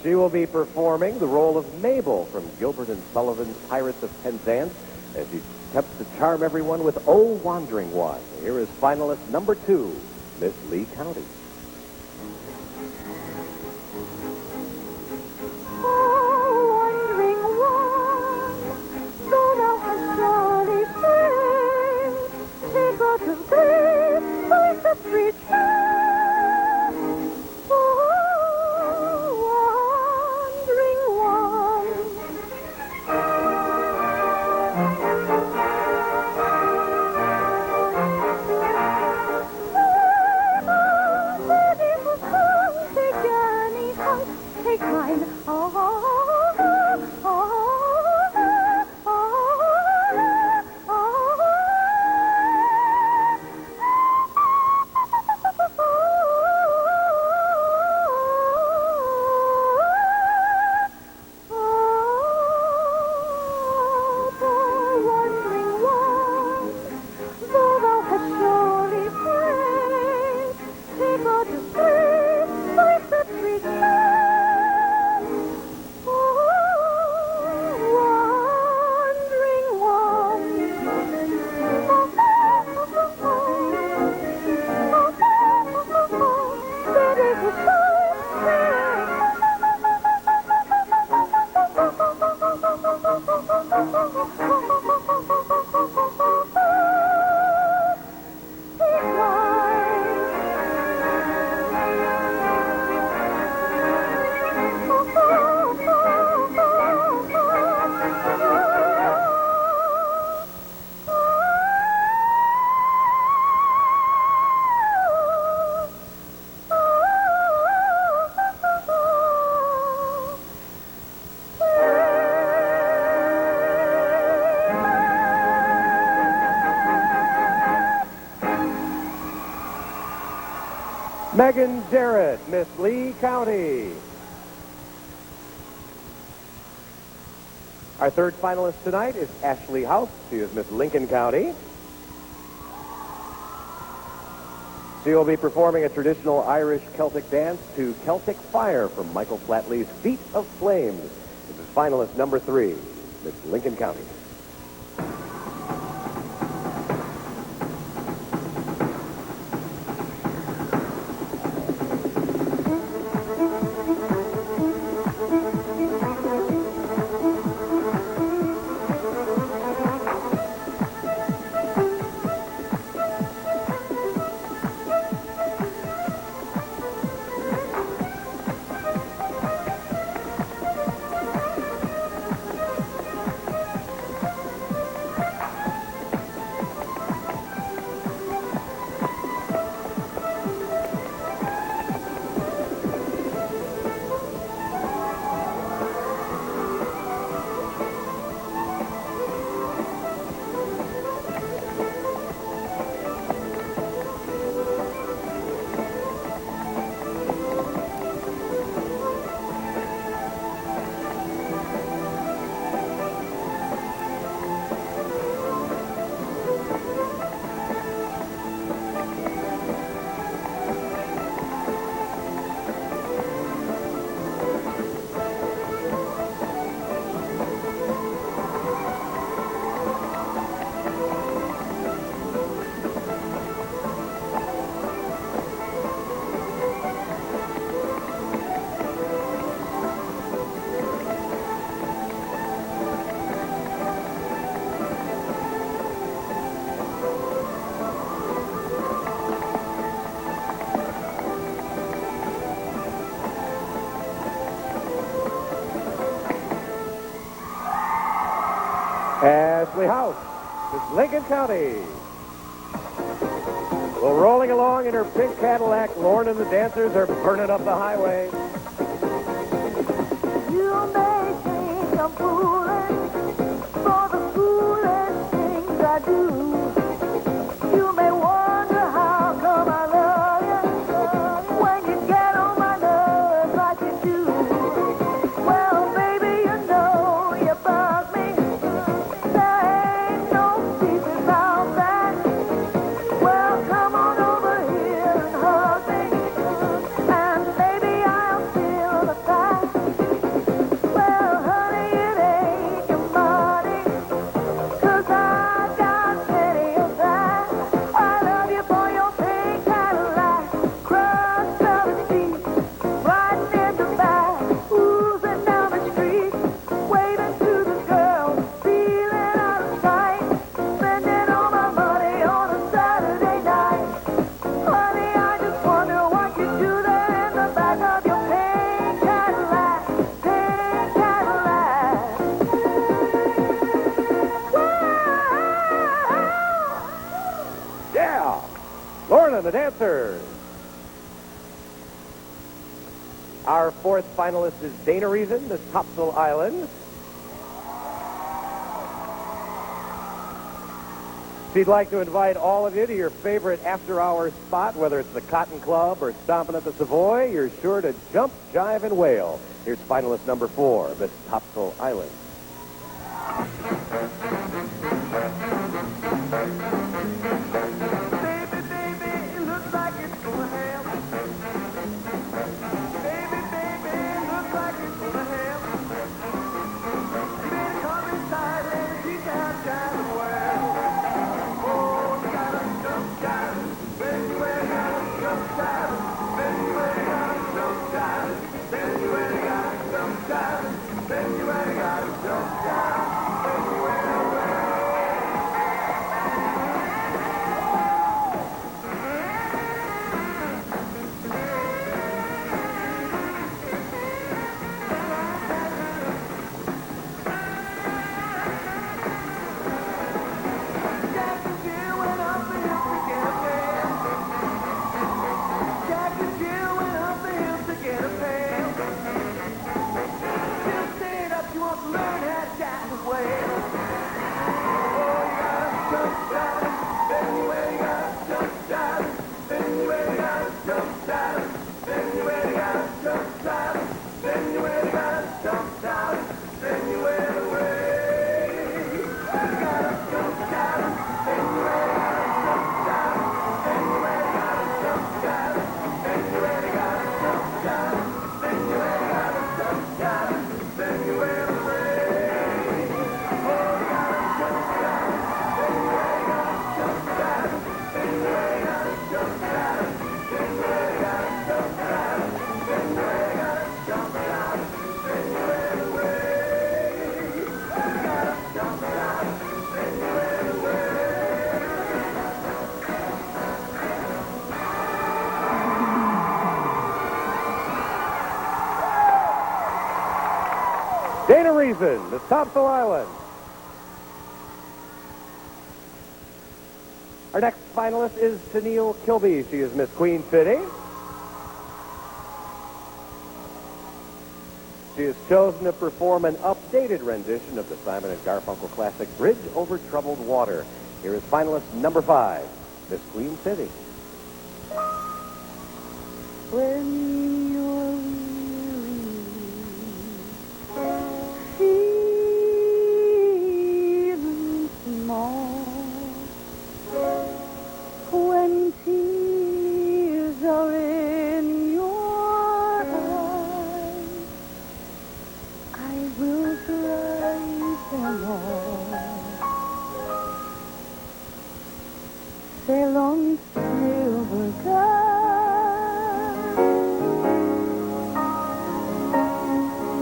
She will be performing the role of Mabel from Gilbert and Sullivan's Pirates of Penzance as she attempts to charm everyone with "Oh, Wandering One." Here is finalist number 2, Miss Lee County. wandering one, though thou hast surely failed, take out of grace thy steps return. Oh, wandering take mine. Megan Jarrett, Miss Lee County. Our third finalist tonight is Ashley House. She is Miss Lincoln County. She will be performing a traditional Irish Celtic dance to Celtic Fire from Michael Flatley's Feet of Flames. This is finalist number 3, Miss Lincoln County. Ashley House, Miss Lincoln County. Well, rolling along in her pink Cadillac, Lorne and the dancers are burning up the highway. You may think I'm fooling for the foolish things I do. You may wonder how come I love you when you get on my nerves like you do. Well, baby, you know you bug me. There ain't no secret about that. Well, come on over here and hug me, and baby, I'll feel the fact. Well, honey, it ain't your money, 'cause I got plenty of that. I love you for your pink Cadillac, crushed up the seat, riding in the back, oozing down the street, waving to the girls, feeling out of sight, spending all my money on a Saturday night. Honey, I just wonder what you do there in the back of your pink Cadillac, pink Cadillac. Yeah! Lorne and the dancers. Our fourth finalist is Dana Reason, Miss Topsail Island. She'd like to invite all of you to your favorite after-hours spot, whether it's the Cotton Club or stomping at the Savoy. You're sure to jump, jive, and wail. Here's finalist number 4, Miss Topsail Island. Baby, baby, it looks like it's gonna happen. Baby, baby, it looks like it's gonna happen. You better come inside and teach me how to jive and well. Oh, you gotta jump, jive. Baby, you ain't gotta jump, jive. Baby, you ain't gotta jump, jive. Baby, you ain't gotta jump, jive. Baby, you ain't gotta jump, jive. Baby, you ain't gotta Dana Reason, Miss Topsail Island. Our next finalist is Tennille Kilby. She is Miss Queen City. She has chosen to perform an updated rendition of the Simon and Garfunkel classic Bridge Over Troubled Water. Here is finalist number 5, Miss Queen City. When you're weary, feeling small, when tears are in your eyes, I will dry them all. Sail on, silver guide,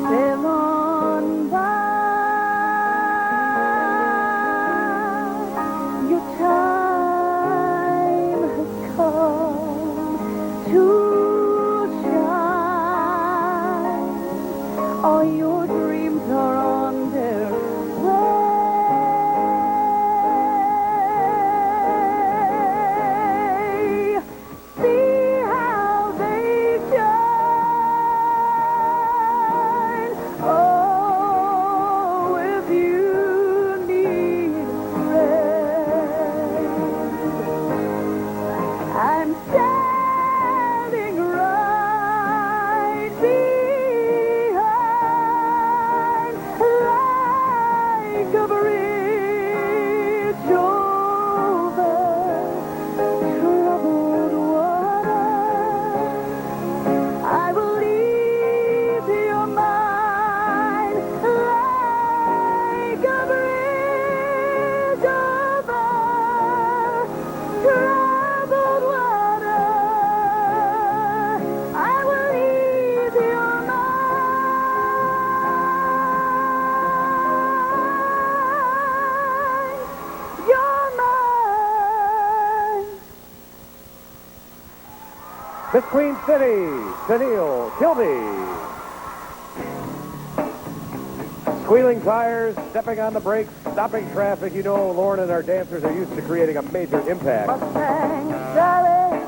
sail on by. Your time has come to shine. All your dreams are on their way. See how they shine. Oh, if you need rest, I'm standing right behind, like a bridge over troubled water. I will leave your mind like a bridge over troubled water. I will leave your mind. Miss Queen City, Tennille Kilby. Squealing tires, stepping on the brakes, stopping traffic. You know, Lauren and our dancers are used to creating a major impact. Mustang Sally.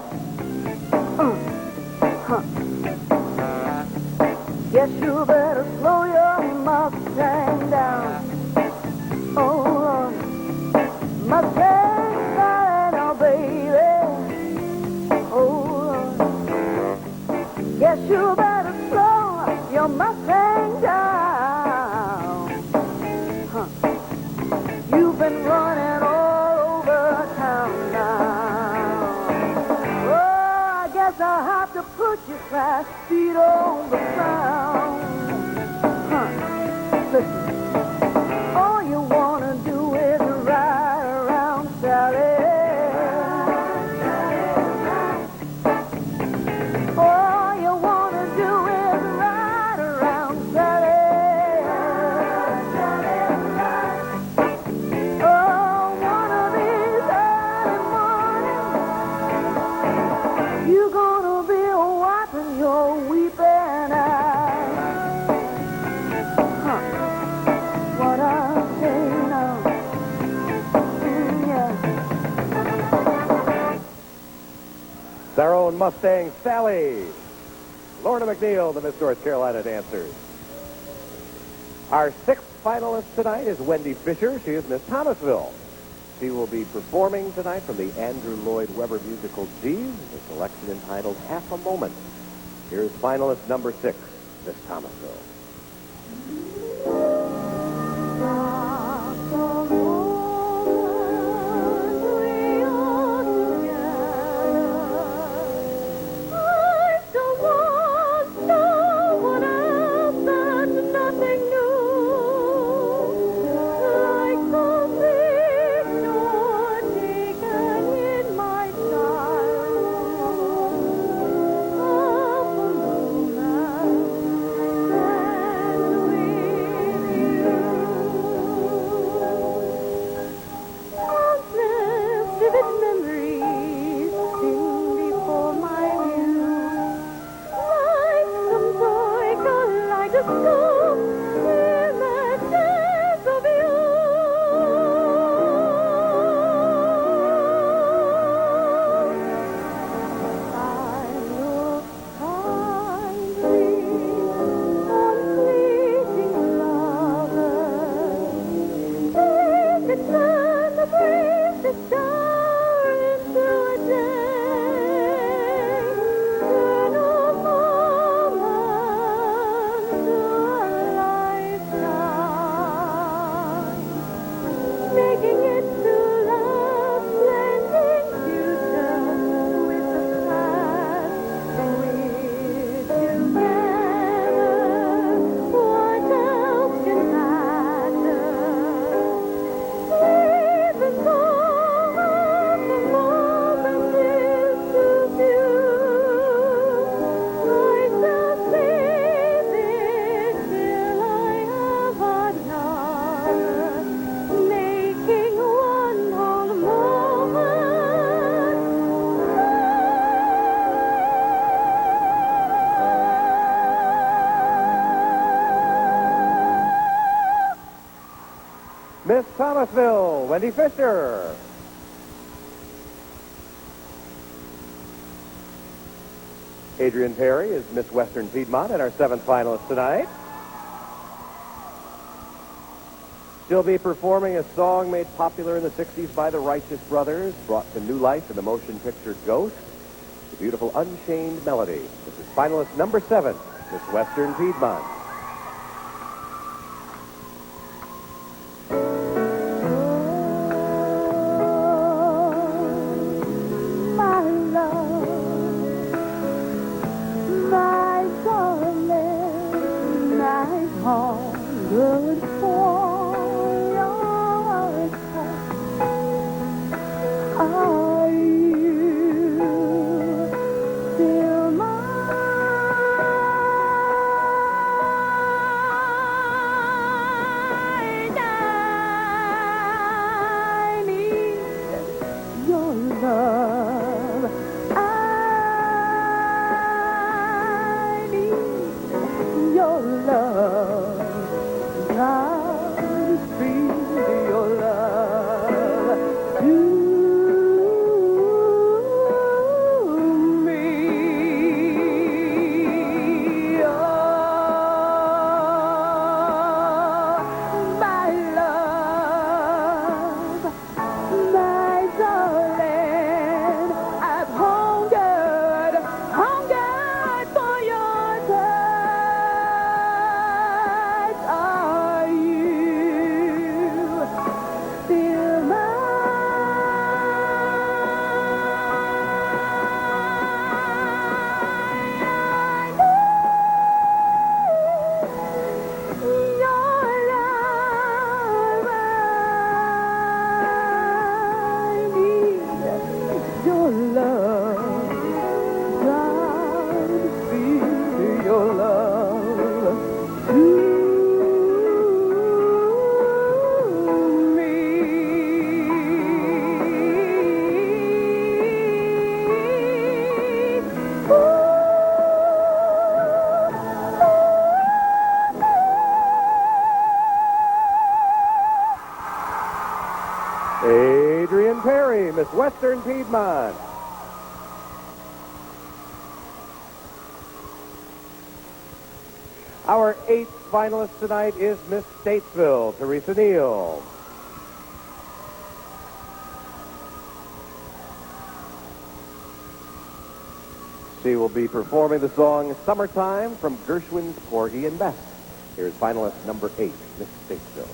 Guess you better slow your Mustang down. Oh, Lord. Mustang Sally now, baby. Oh, Lord. Guess you better slow your Mustang down. You've been running all over town now. Oh, I guess I'll have to put your 5 feet on the ground. Listen, all you wanna do is ride around, Sally. All you wanna do is ride around, Sally. Oh, one of these early mornings, you're gonna be wiping your weeping eyes. What I'm saying now, yeah. It's our own Mustang Sally. Lorna McNeil, the Miss North Carolina dancers. Our 6th finalist tonight is Wendy Fisher. She is Miss Thomasville. She will be performing tonight from the Andrew Lloyd Webber musical G's, a selection entitled Half a Moment. Here's finalist number 6, Miss Thomasville. Miss Thomasville, Wendy Fisher. Adrian Perry is Miss Western Piedmont and our 7th finalist tonight. She'll be performing a song made popular in the 60s by the Righteous Brothers, brought to new life in the motion picture Ghost, the beautiful Unchained Melody. This is finalist number 7, Miss Western Piedmont. My love, my darling, my heart good for your touch. Are you still mine? I need your love. I need your love. God, breathe your love to me. Oh, my love, my darling, I've hungered for your touch. Are you still your love, God, feel your love to me. Adrian Perry, Miss Western Piedmont. Our 8th finalist tonight is Miss Statesville, Teresa Neal. She will be performing the song Summertime from Gershwin's Porgy and Bess. Here's finalist number 8, Miss Statesville.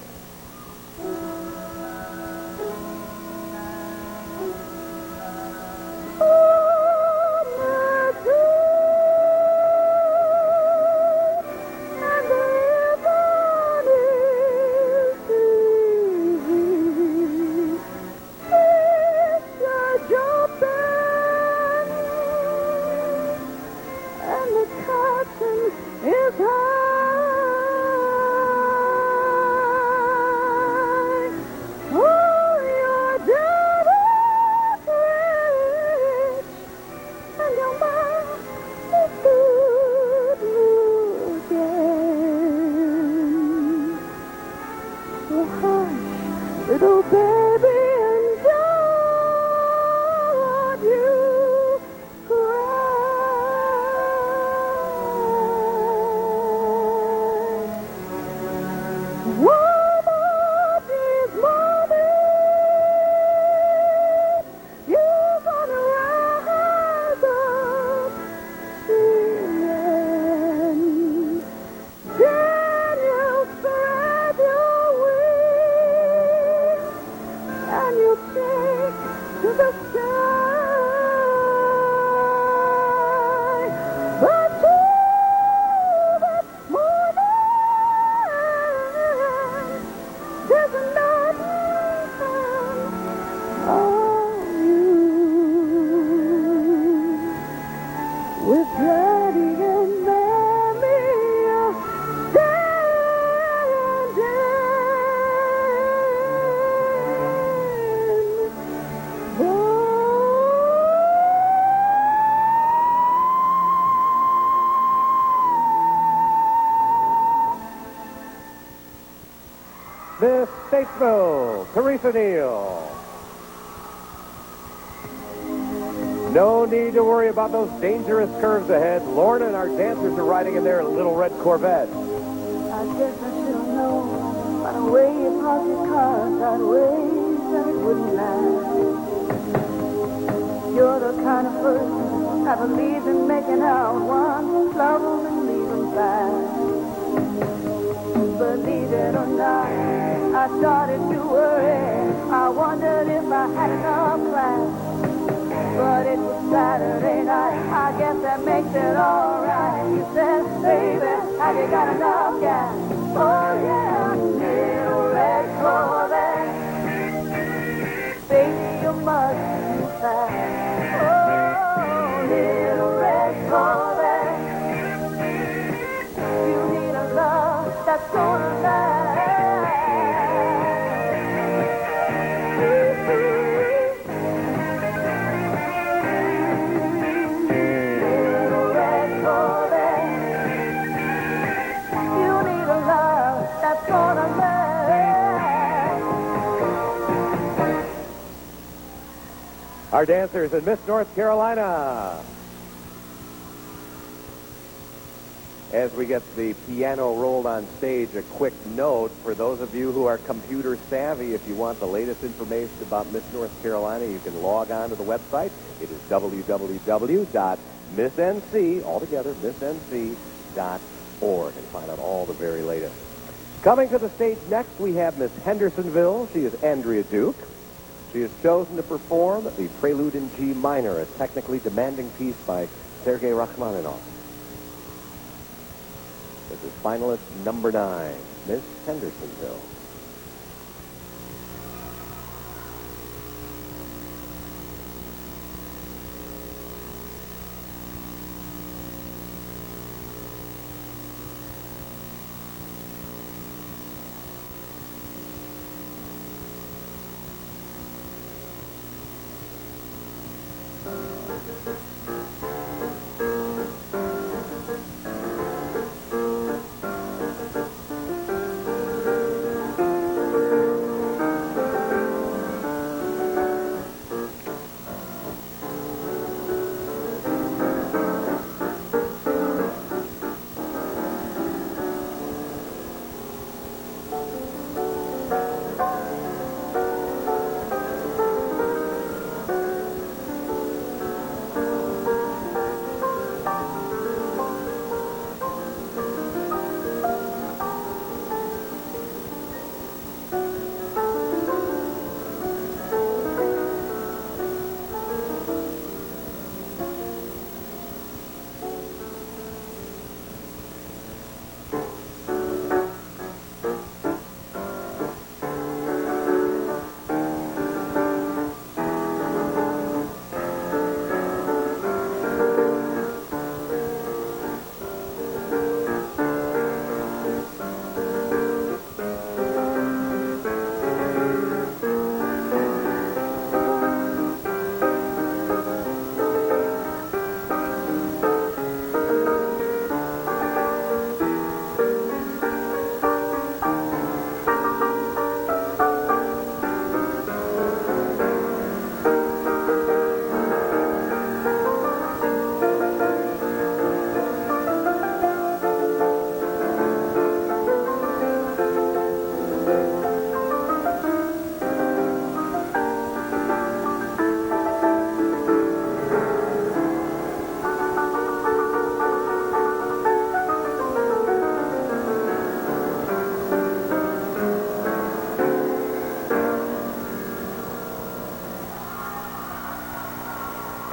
Is high. Statesville, Teresa Neal. No need to worry about those dangerous curves ahead. Lorna and our dancers are riding in their little red Corvette. I guess I should have known by the way you parked your car that way that it wouldn't last. You're the kind of person that believes in making out once, love them and leave them fast. Believe it or not, I started to worry. I wondered if I had enough class. But it was Saturday night, I guess that makes it alright. And you said, baby, have you got enough gas? Oh yeah, little red Corvette. Baby, you must be fast. Oh, little red Corvette. You need a love that's gonna last. Our dancers in Miss North Carolina. As we get the piano rolled on stage, a quick note for those of you who are computer savvy. If you want the latest information about Miss North Carolina, you can log on to the website. It is www.missnc, altogether, missnc.org, and find out all the very latest. Coming to the stage next, we have Miss Hendersonville. She is Andrea Duke. She has chosen to perform the Prelude in G minor, a technically demanding piece by Sergei Rachmaninoff. This is finalist number 9, Miss Hendersonville.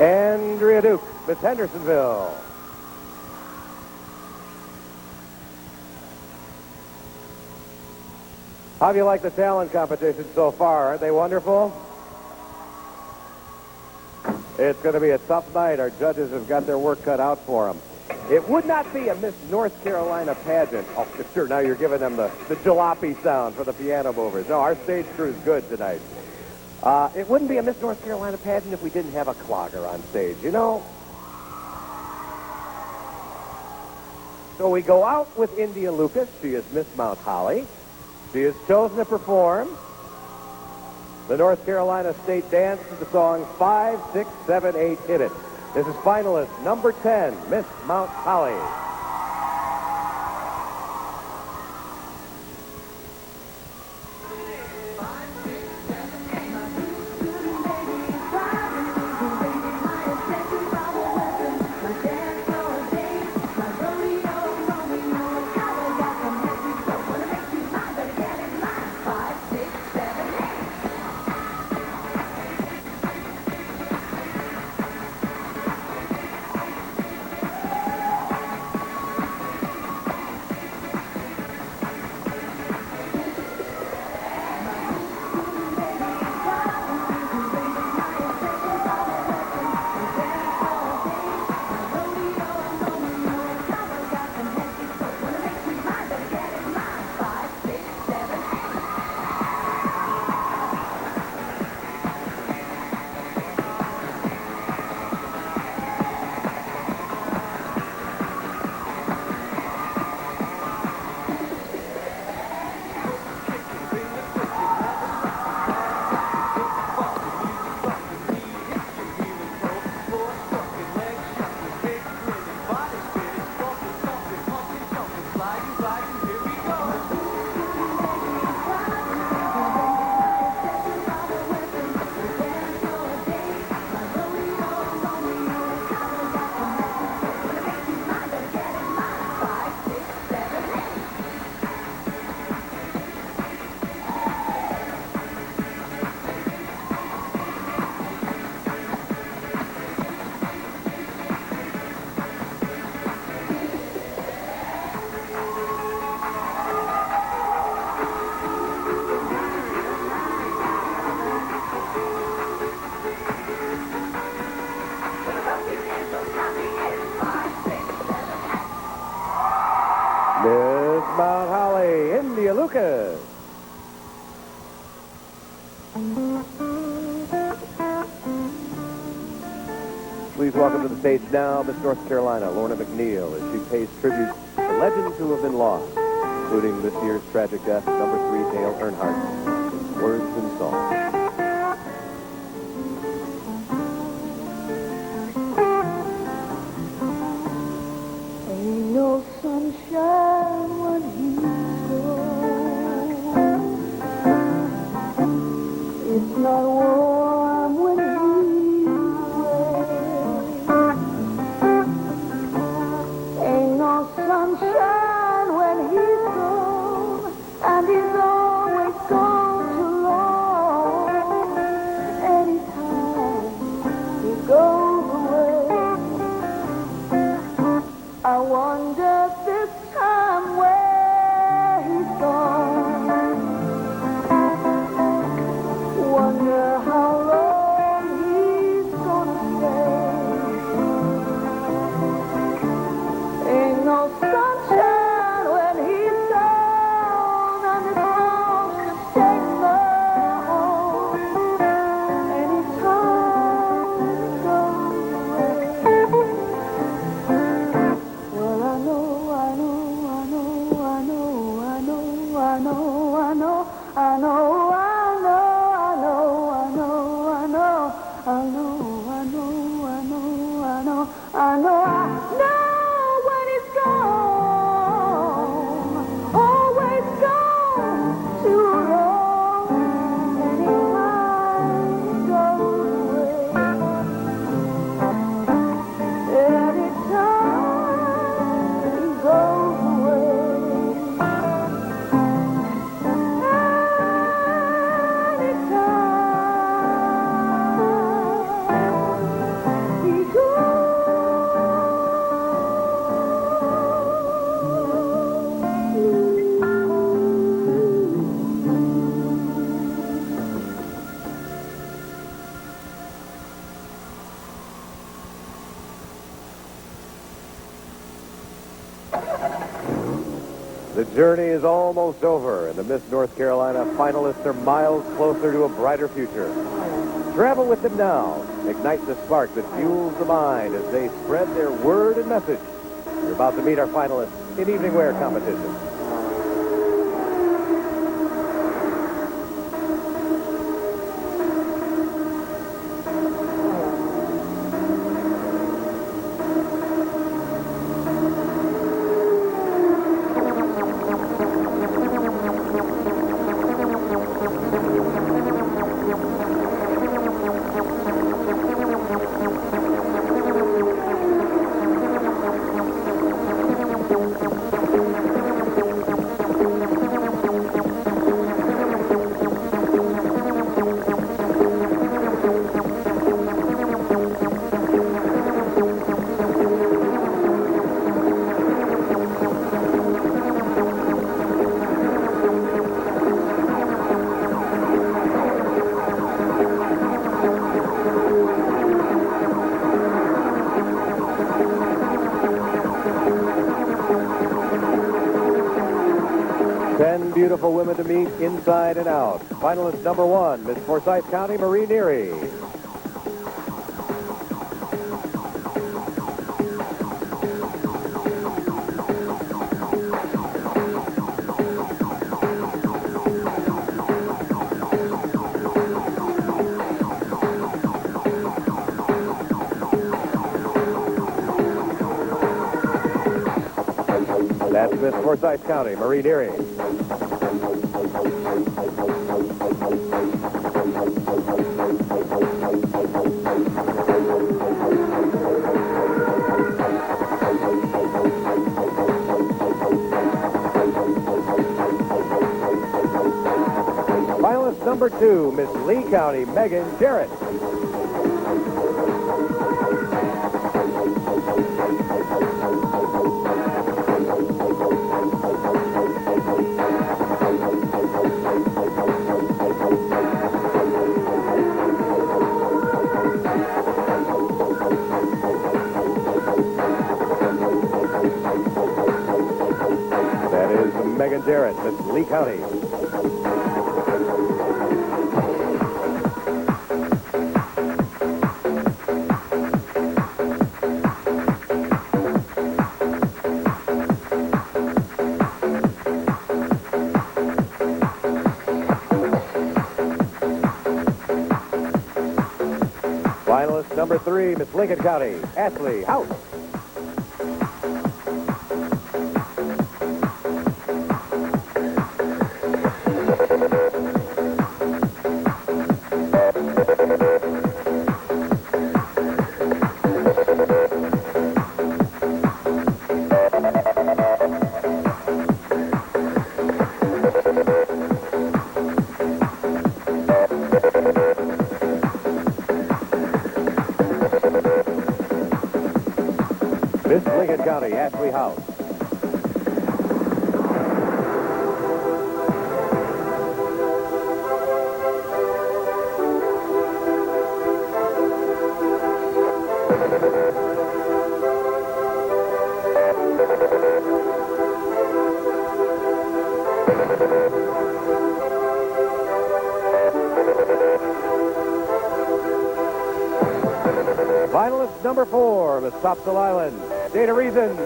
Andrea Duke, Miss Hendersonville. How do you like the talent competition so far? Aren't they wonderful? It's going to be a tough night. Our judges have got their work cut out for them. It would not be a Miss North Carolina pageant. Oh, sure, now you're giving them the jalopy sound for the piano movers. No, our stage crew is good tonight. It wouldn't be a Miss North Carolina pageant if we didn't have a clogger on stage, you know? So we go out with India Lucas. She is Miss Mount Holly. She has chosen to perform the North Carolina State Dance to the song 5, 6, 7, 8, Hit It. This is finalist number 10, Miss Mount Holly. Miss Mount Holly, India Lucas. Please welcome to the stage now Miss North Carolina, Lorna McNeil, as she pays tribute to legends who have been lost, including this year's tragic death of number 3 Dale Earnhardt. Words and song. Ain't no sunshine when he's gone. It's not warm when he's away. Ain't no sunshine when he's gone, and he's always gone too long. Anytime he goes away, I wonder this time where he's gone. Wonder how long he's gonna stay. Ain't no sunshine when he's gone, and it's wrong to take her home. Anytime he goes away. Well, I know, I know, I know, I know, I know, I know, I know, I know, I know, I know, I know, I know, I know, I know, I know, I know, I know when he's gone, always gone too long. Anytime he goes away, anytime he goes anytime he The journey is almost over, and the Miss North Carolina finalists are miles closer to a brighter future. Travel with them now. Ignite the spark that fuels the mind as they spread their word and message. You're about to meet our finalists in evening wear competition. beautiful women to meet inside and out. Finalist number 1, Miss Forsyth County, Marie Neary. That's Miss Forsyth County, Marie Neary. Finalist number 2, Miss Lee County, Megan Jarrett. That is Megan Jarrett, Miss Lee County. Finalist number 3, Miss Lincoln County, Ashley House. Miss Lincoln County, Ashley House. Finalist number 4, Miss Topsail Island, Data Reason.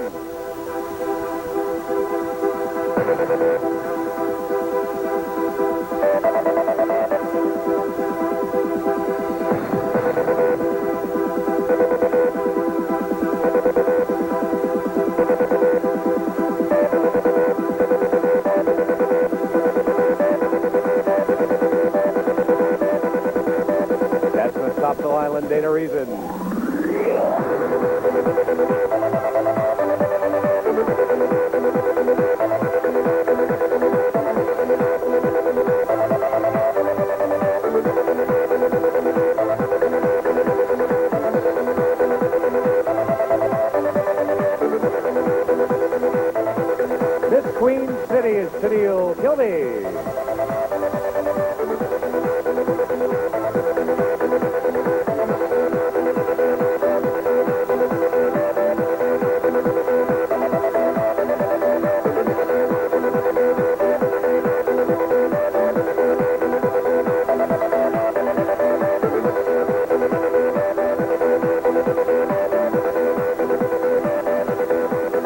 That's Miss Topsail Island, Data Reason. Miss Queen City is Tennille Kilby.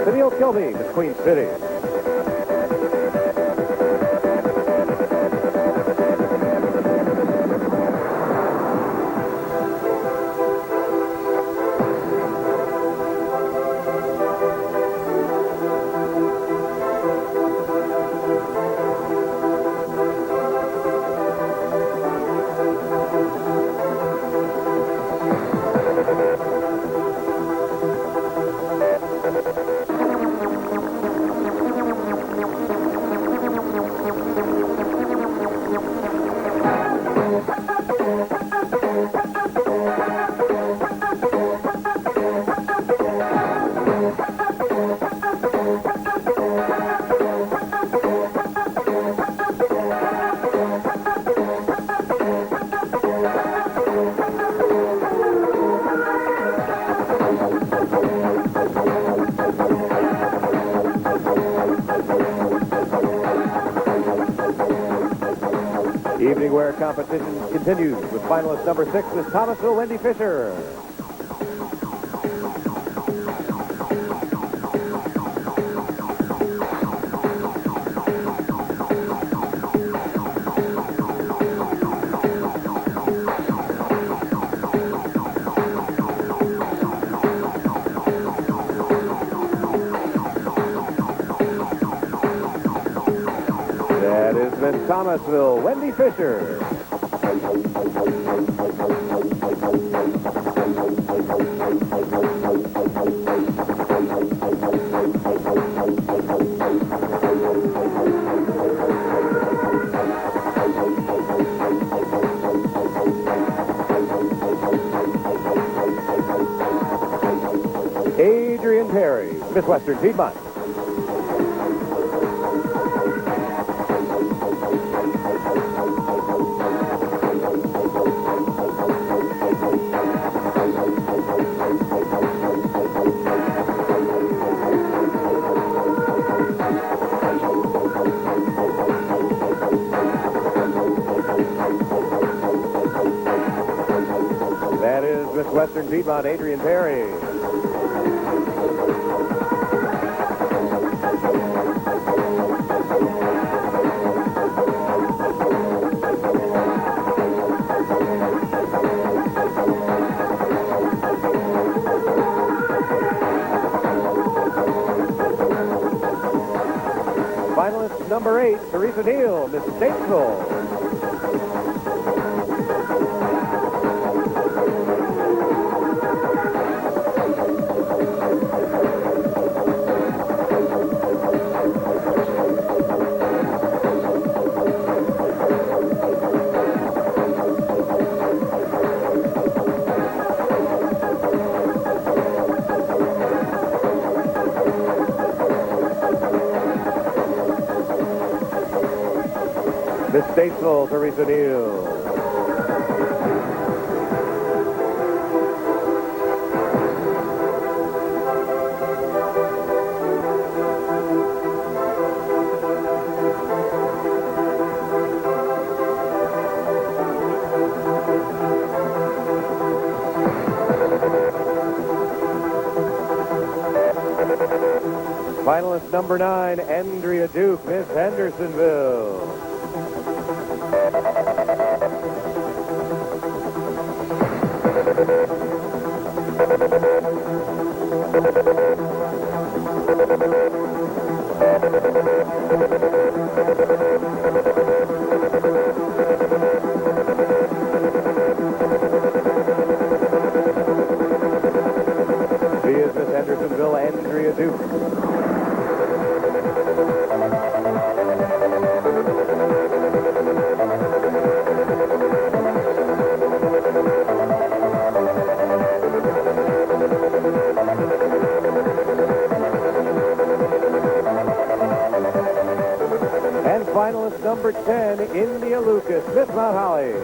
Tennille Kilby, Miss Queen City. Ware competition continues with finalist number 6 is Thomasville Wendy Fisher. That is Miss Thomasville Wendy Fisher. Adrian Perry, Miss Western Piedmont. That is Miss Western Piedmont, Adrian Perry. Finalist number 8, Teresa Neal, Miss Statesville. Miss Statesville, Teresa Neal. Finalist number 9, Andrea Duke, Miss Hendersonville. She is Miss Hendersonville, Andrea Duke. And finalist number 10, India Lucas, Miss Mount Holly.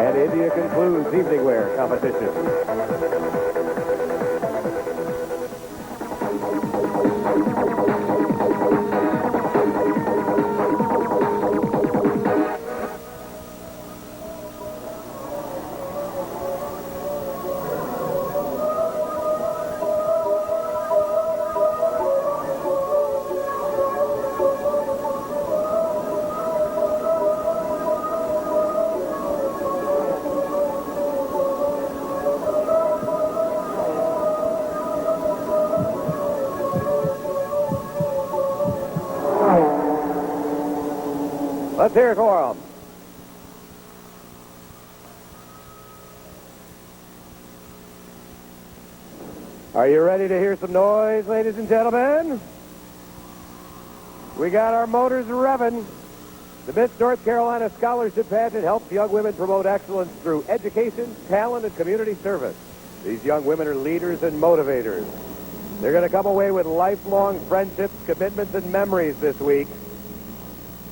And India concludes evening wear competition. Let's hear it for them. Are you ready to hear some noise, ladies and gentlemen? We got our motors revving. The Miss North Carolina Scholarship Pageant helps young women promote excellence through education, talent, and community service. These young women are leaders and motivators. They're going to come away with lifelong friendships, commitments, and memories this week.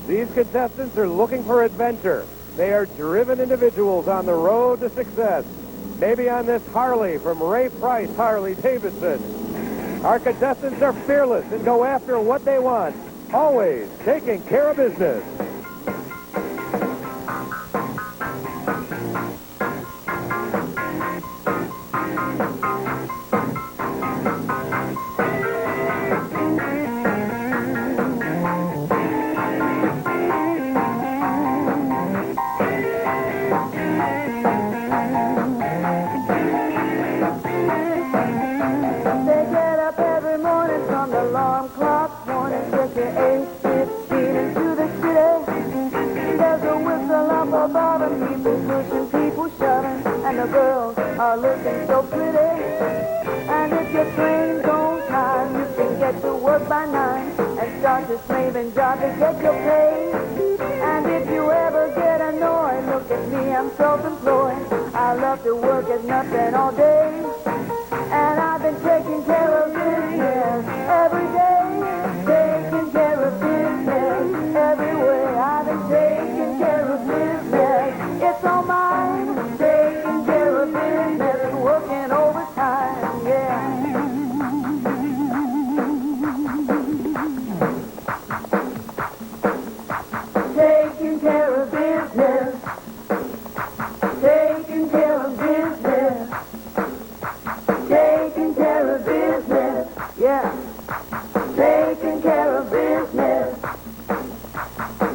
These contestants are looking for adventure. They are driven individuals on the road to success. Maybe on this Harley from Ray Price Harley Davidson. Our contestants are fearless and go after what they want, always taking care of business. And the girls are looking so pretty. And if your train's on time, you can get to work by 9 and start your slaving job to get your pay. And if you ever get annoyed, look at me, I'm self-employed. I love to work at nothing all day. And I've been taking care of business every day. Taking care of business every way. I've been taking care of business. It's all mine. Taking care of business, working overtime, yeah. Taking care of business. Taking care of business. Taking care of business, yeah. Taking care of business.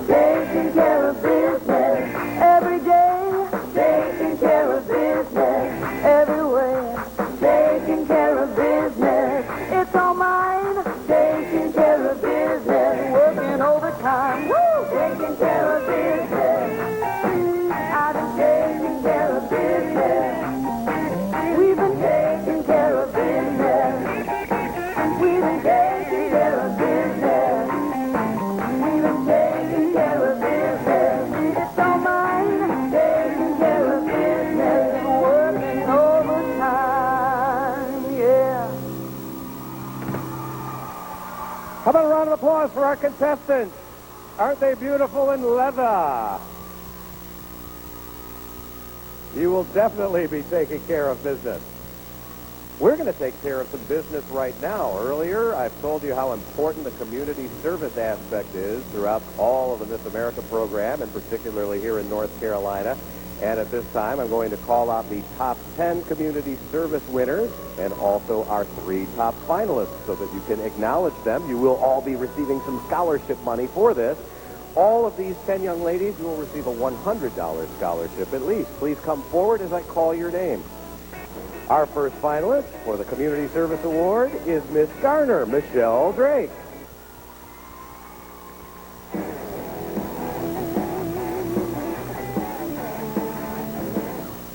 Taking care of business every day. Taking care of business everywhere. Taking care of business. It's all mine. Taking care of business. Working overtime. Woo! Taking care of business. I've been taking care of business. We've been taking care of business. We've been taking care of business. We've been taking care of business. It's all mine. Taking care of business. Working overtime. Yeah. How about a round of applause for our contestants? Aren't they beautiful in leather? You will definitely be taking care of business. We're going to take care of some business right now. Earlier, I've told you how important the community service aspect is throughout all of the Miss America program, and particularly here in North Carolina. And at this time, I'm going to call out the top 10 community service winners and also our 3 top finalists so that you can acknowledge them. You will all be receiving some scholarship money for this. All of these 10 young ladies will receive a $100 scholarship at least. Please come forward as I call your name. Our first finalist for the Community Service Award is Miss Garner, Michelle Drake.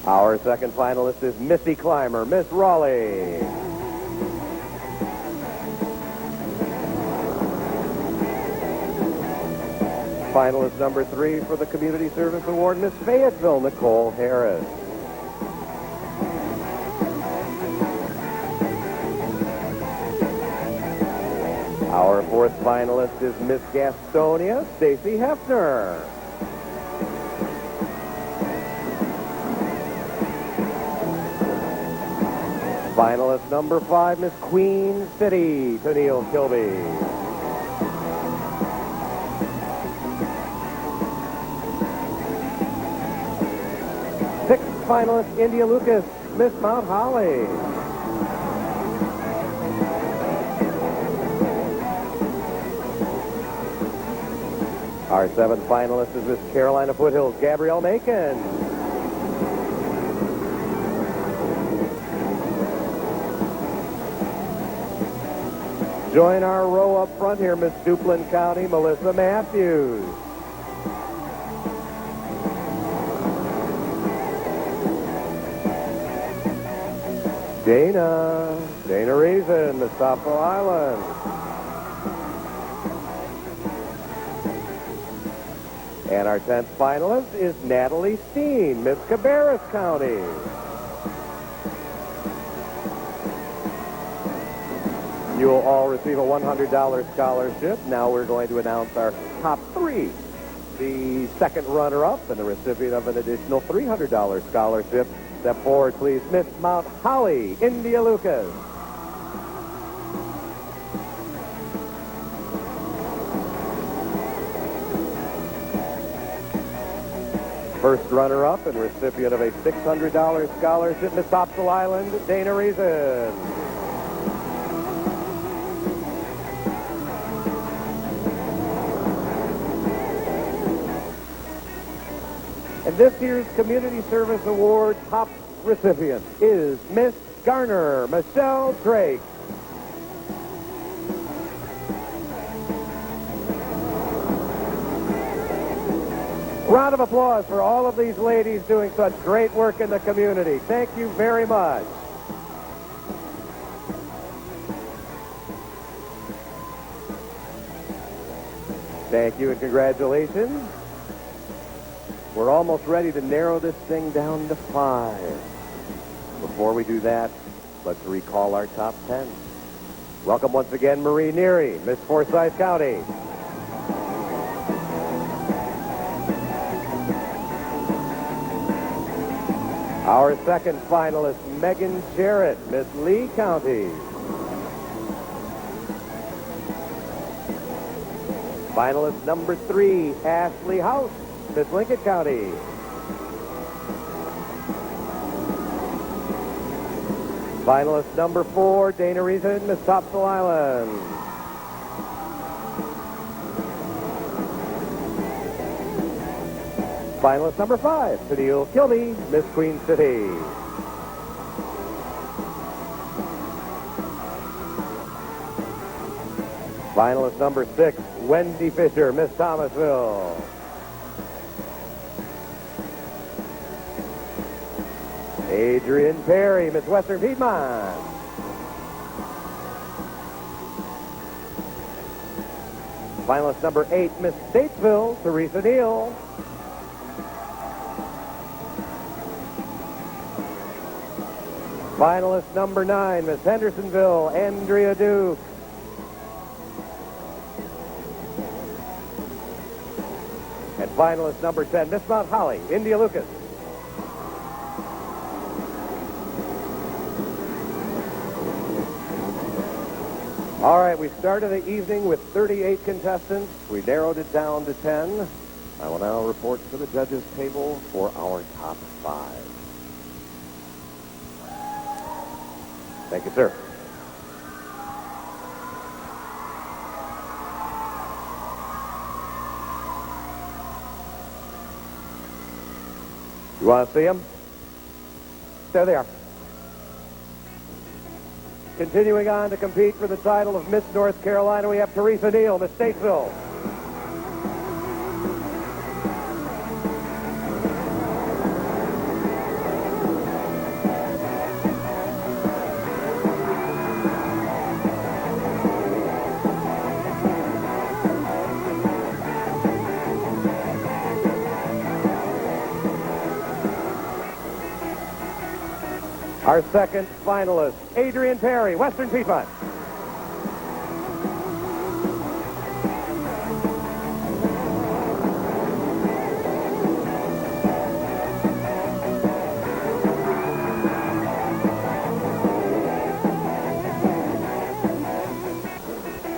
Our second finalist is Missy Clymer, Miss Raleigh. Finalist number 3 for the Community Service Award, Miss Fayetteville, Nicole Harris. Our fourth finalist is Miss Gastonia, Stacy Hefner. Finalist number 5, Miss Queen City, Tennille Kilby. Sixth finalist, India Lucas, Miss Mount Holly. Our seventh finalist is Miss Carolina Foothills, Gabrielle Macon. Join our row up front here, Miss Duplin County, Melissa Matthews. Dana. Dana Reason, Miss Topsail Island. And our 10th finalist is Natalie Steen, Miss Cabarrus County. You will all receive a $100 scholarship. Now we're going to announce our top three. The second runner-up and the recipient of an additional $300 scholarship. Step forward, please, Miss Mount Holly, India Lucas. First runner-up and recipient of a $600 scholarship, Miss Topsail Island, Dana Reason. And this year's Community Service Award top recipient is Miss Garner, Michelle Drake. Round of applause for all of these ladies doing such great work in the community. Thank you very much. Thank you and congratulations. We're almost ready to narrow this thing down to 5. Before we do that, let's recall our top 10. Welcome once again, Marie Neary, Miss Forsyth County. Our second finalist, Megan Jarrett, Miss Lee County. Finalist number 3, Ashley House, Miss Lincoln County. Finalist number 4, Dana Reason, Miss Topsail Island. Finalist number 5, Tennille Kilby, Miss Queen City. Finalist number 6, Wendy Fisher, Miss Thomasville. Adrian Perry, Miss Western Piedmont. Finalist number 8, Miss Statesville, Teresa Neal. Finalist number 9, Miss Hendersonville, Andrea Duke. And finalist number 10, Miss Mount Holly, India Lucas. All right, we started the evening with 38 contestants. We narrowed it down to 10. I will now report to the judges' table for our top 5. Thank you, sir. You want to see them? There they are. Continuing on to compete for the title of Miss North Carolina, we have Teresa Neal, Miss Statesville. Our second finalist, Adrian Perry, Western Piedmont.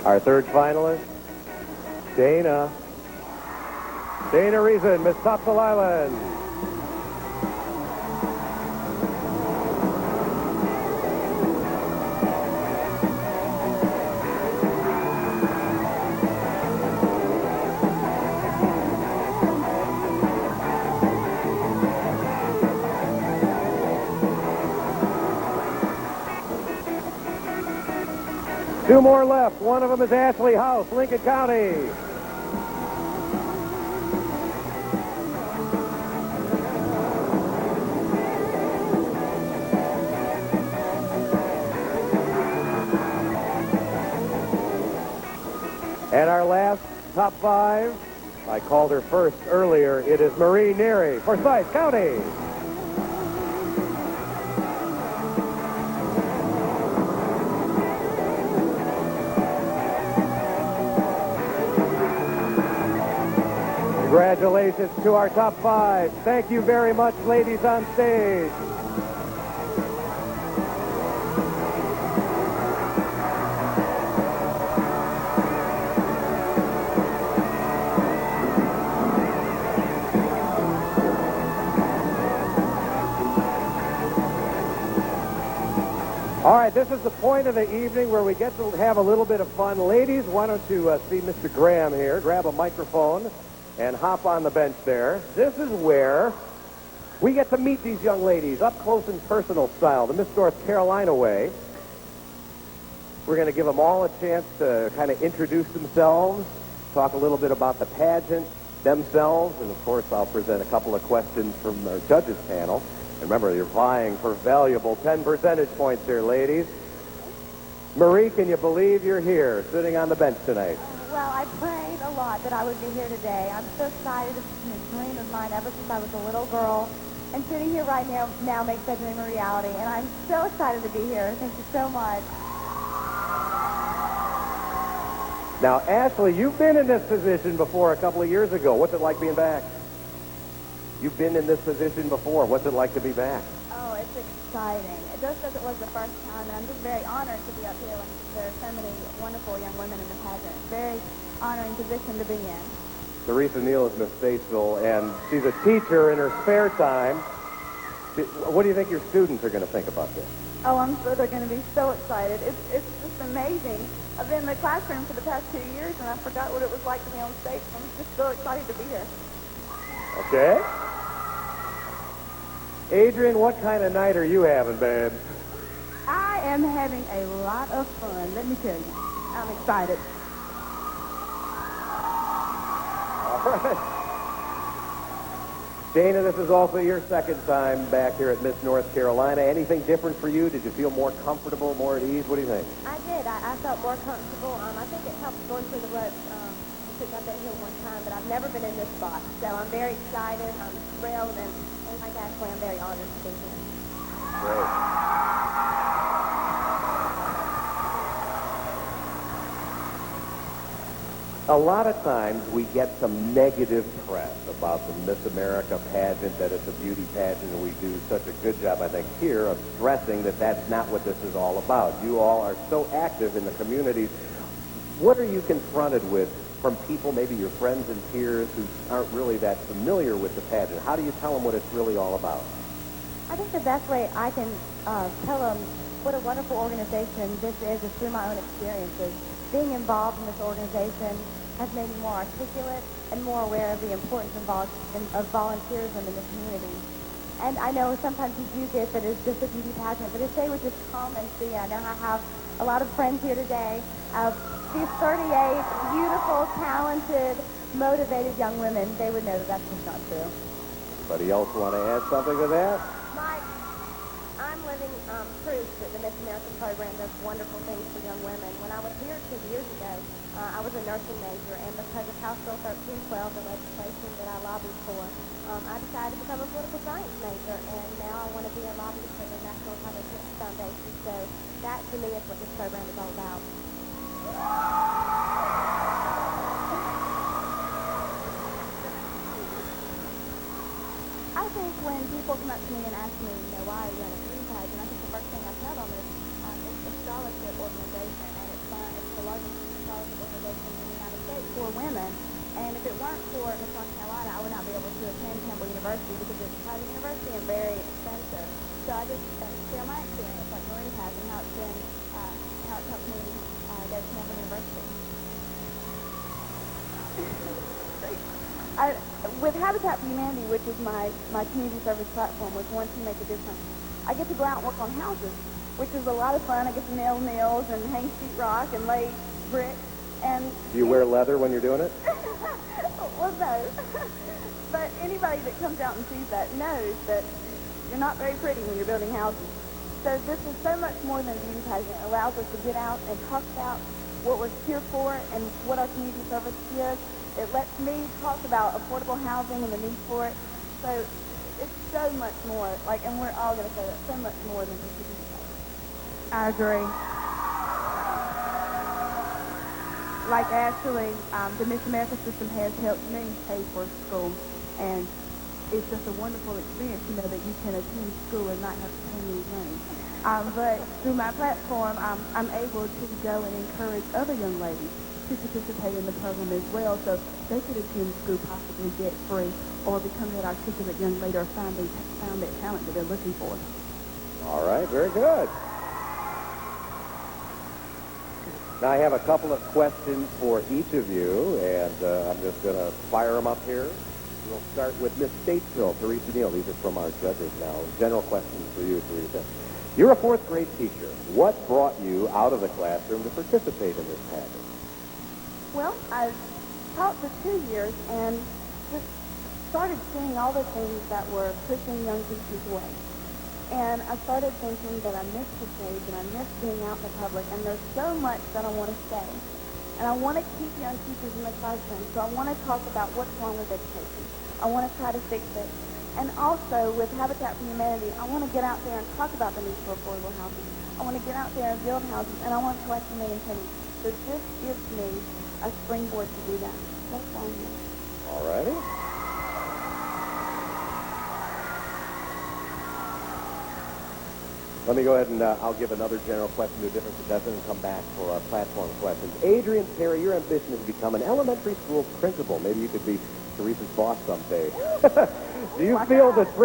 Our third finalist, Dana Reason, Miss Topsail Island. Two more left. One of them is Ashley House, Lincoln County. And our last top 5, I called her first earlier. It is Marie Neary, Forsyth County. Congratulations to our top 5. Thank you very much, ladies on stage. All right, this is the point of the evening where we get to have a little bit of fun. Ladies, why don't you see Mr. Graham here, grab a microphone, and hop on the bench there. This is where we get to meet these young ladies up close and personal style, the Miss North Carolina way. We're going to give them all a chance to kind of introduce themselves, talk a little bit about the pageant themselves, and of course I'll present a couple of questions from our judges panel. And remember, you're vying for valuable 10 percentage points here, ladies. Marie, can you believe you're here, sitting on the bench tonight? Well, I prayed a lot that I would be here today. I'm so excited. It's been a dream of mine ever since I was a little girl. And sitting here right now makes that dream a reality. And I'm so excited to be here. Thank you so much. Now, Ashley, you've been in this position before a couple of years ago. What's it like being back? You've been in this position before. What's it like to be back? Oh, it's exciting. Just as it was the first time, and I'm just very honored to be up here when there are so many wonderful young women in the pageant. Very honoring position to be in. Teresa Neal is Miss Statesville, and she's a teacher in her spare time. What do you think your students are going to think about this? Oh, I'm sure they're going to be so excited. It's just amazing. I've been in the classroom for the past 2 years, and I forgot what it was like to be on stage. I'm just so excited to be here. Okay. Adrian, what kind of night are you having, babe? I am having a lot of fun, let me tell you. I'm excited. All right. Dana, this is also your second time back here at Miss North Carolina. Anything different for you? Did you feel more comfortable, more at ease? What do you think? I did. I felt more comfortable. I think it helped going through the ropes because I've been here one time, but I've never been in this spot. So I'm very excited. I'm thrilled, and like Ashley, I'm very honored to be here. Great. A lot of times we get some negative press about the Miss America pageant, that it's a beauty pageant, and we do such a good job, I think, here of stressing that that's not what this is all about. You all are so active in the communities. What are you confronted with from people, maybe your friends and peers, who aren't really that familiar with the pageant? How do you tell them what it's really all about? I think the best way I can tell them what a wonderful organization this is through my own experiences. Being involved in this organization has made me more articulate and more aware of the importance of volunteerism in the community. And I know sometimes you do get that it's just a beauty pageant, but if they would just come and see, I know I have a lot of friends here today. These 38 beautiful, talented, motivated young women, they would know that that's just not true. Anybody else want to add something to that? Mike, I'm living proof that the Miss America program does wonderful things for young women. When I was here 2 years ago, I was a nursing major, and because of House Bill 1312, the legislation that I lobbied for, I decided to become a political science major, and now I want to be a lobbyist for the National Pageant Foundation. So that, to me, is what this program is all about. I think when people come up to me and ask me, why are you at a beauty pageant, I think the first thing I tell them is it's a scholarship organization, and it's the largest scholarship organization in the United States for women. And if it weren't for Miss North Carolina, I would not be able to attend Campbell University because it's a private university and very expensive. So I just share my experience, like Marie has, and how it's helped me go to Campbell University. With Habitat for Humanity, which is my community service platform, was one to make a difference. I get to go out and work on houses, which is a lot of fun. I get to nail nails and hang sheetrock and lay bricks. And Do you wear leather when you're doing it? Well, no. But anybody that comes out and sees that knows that you're not very pretty when you're building houses. So this is so much more than a beauty pageant. It allows us to get out and talk about what we're here for and what our community service is. It lets me talk about affordable housing and the need for it. So it's so much more, like, and we're all going to say that, so much more than just a piece of paper. I agree. Like actually, the Miss America system has helped me pay for school, and it's just a wonderful experience to know that you can attend school and not have to pay any money. But through my platform, I'm able to go and encourage other young ladies to participate in the program as well, so they could attend school possibly debt-free or become that articulate young lady or found that talent that they're looking for. All right, very good. Now, I have a couple of questions for each of you, and I'm just going to fire them up here. We'll start with Miss Statesville, Teresa Neal. These are from our judges now. General questions for you, Teresa. You're a fourth grade teacher. What brought you out of the classroom to participate in this pageant? Well, I taught for 2 years and just started seeing all the things that were pushing young teachers away. And I started thinking that I missed the stage and I missed being out in the public, and there's so much that I want to say. And I want to keep young teachers in the classroom, so I want to talk about what's wrong with education. I want to try to fix it. And also, with Habitat for Humanity, I want to get out there and talk about the need for affordable housing. I want to get out there and build houses, and I want to collect the money. So this gives me a springboard to do that. That's all I'm doing. All righty. Let me go ahead and I'll give another general question to a different contestant and come back for our platform questions. Adrian Terry, your ambition is to become an elementary school principal. Maybe you could be Teresa's boss someday. Do you feel that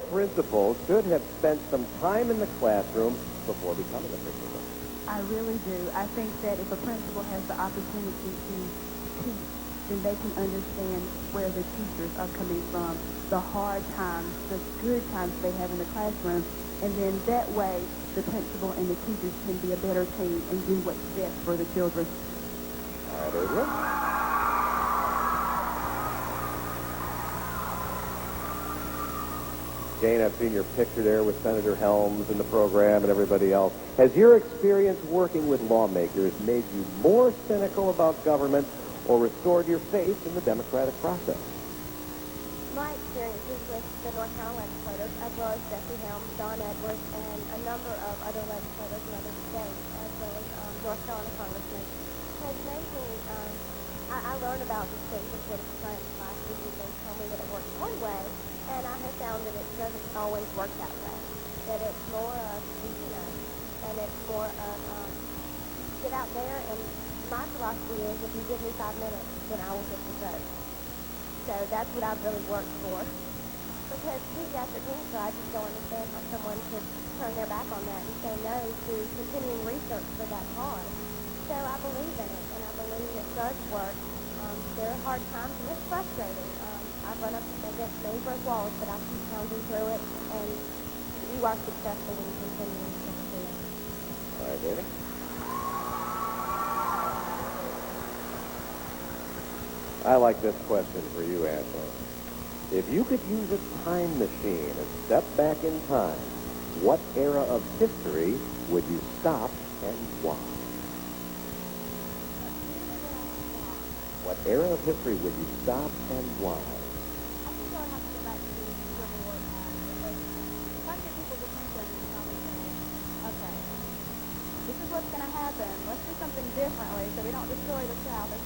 principals should have spent some time in the classroom before becoming a principal? I really do. I think that if a principal has the opportunity to teach, then they can understand where the teachers are coming from, the hard times, the good times they have in the classroom, and then that way the principal and the teachers can be a better team and do what's best for the children. All right, Adrian. Jane, I've seen your picture there with Senator Helms in the program and everybody else. Has your experience working with lawmakers made you more cynical about government or restored your faith in the democratic process? My experiences with the North Carolina legislators, as well as Jesse Helms, Don Edwards, and a number of other legislators in other states, as well as North Carolina congressmen, has made me, I learned about these things in political science classes, and they tell me that it works one way, and I have found that it doesn't always work that way. That it's more of, and it's more of, get out there, and my philosophy is, if you give me 5 minutes, then I will get the vote. So that's what I've really worked for. Because pediatric cancer, I just don't understand how someone could turn their back on that and say no to continuing research for that cause. So I believe in it, and I believe it does work. There are hard times, and it's frustrating. I've run up against many brick walls, but I keep pounding through it, and you are successful when you continue to succeed. All right, David. I like this question for you, Angela. If you could use a time machine and step back in time, what era of history would you stop and why? What era of history would you stop and why? I think I would have to go back to Civil War time. Because trying to get people's attention and probably say, okay, this is what's going to happen. Let's do something differently so we don't destroy the South as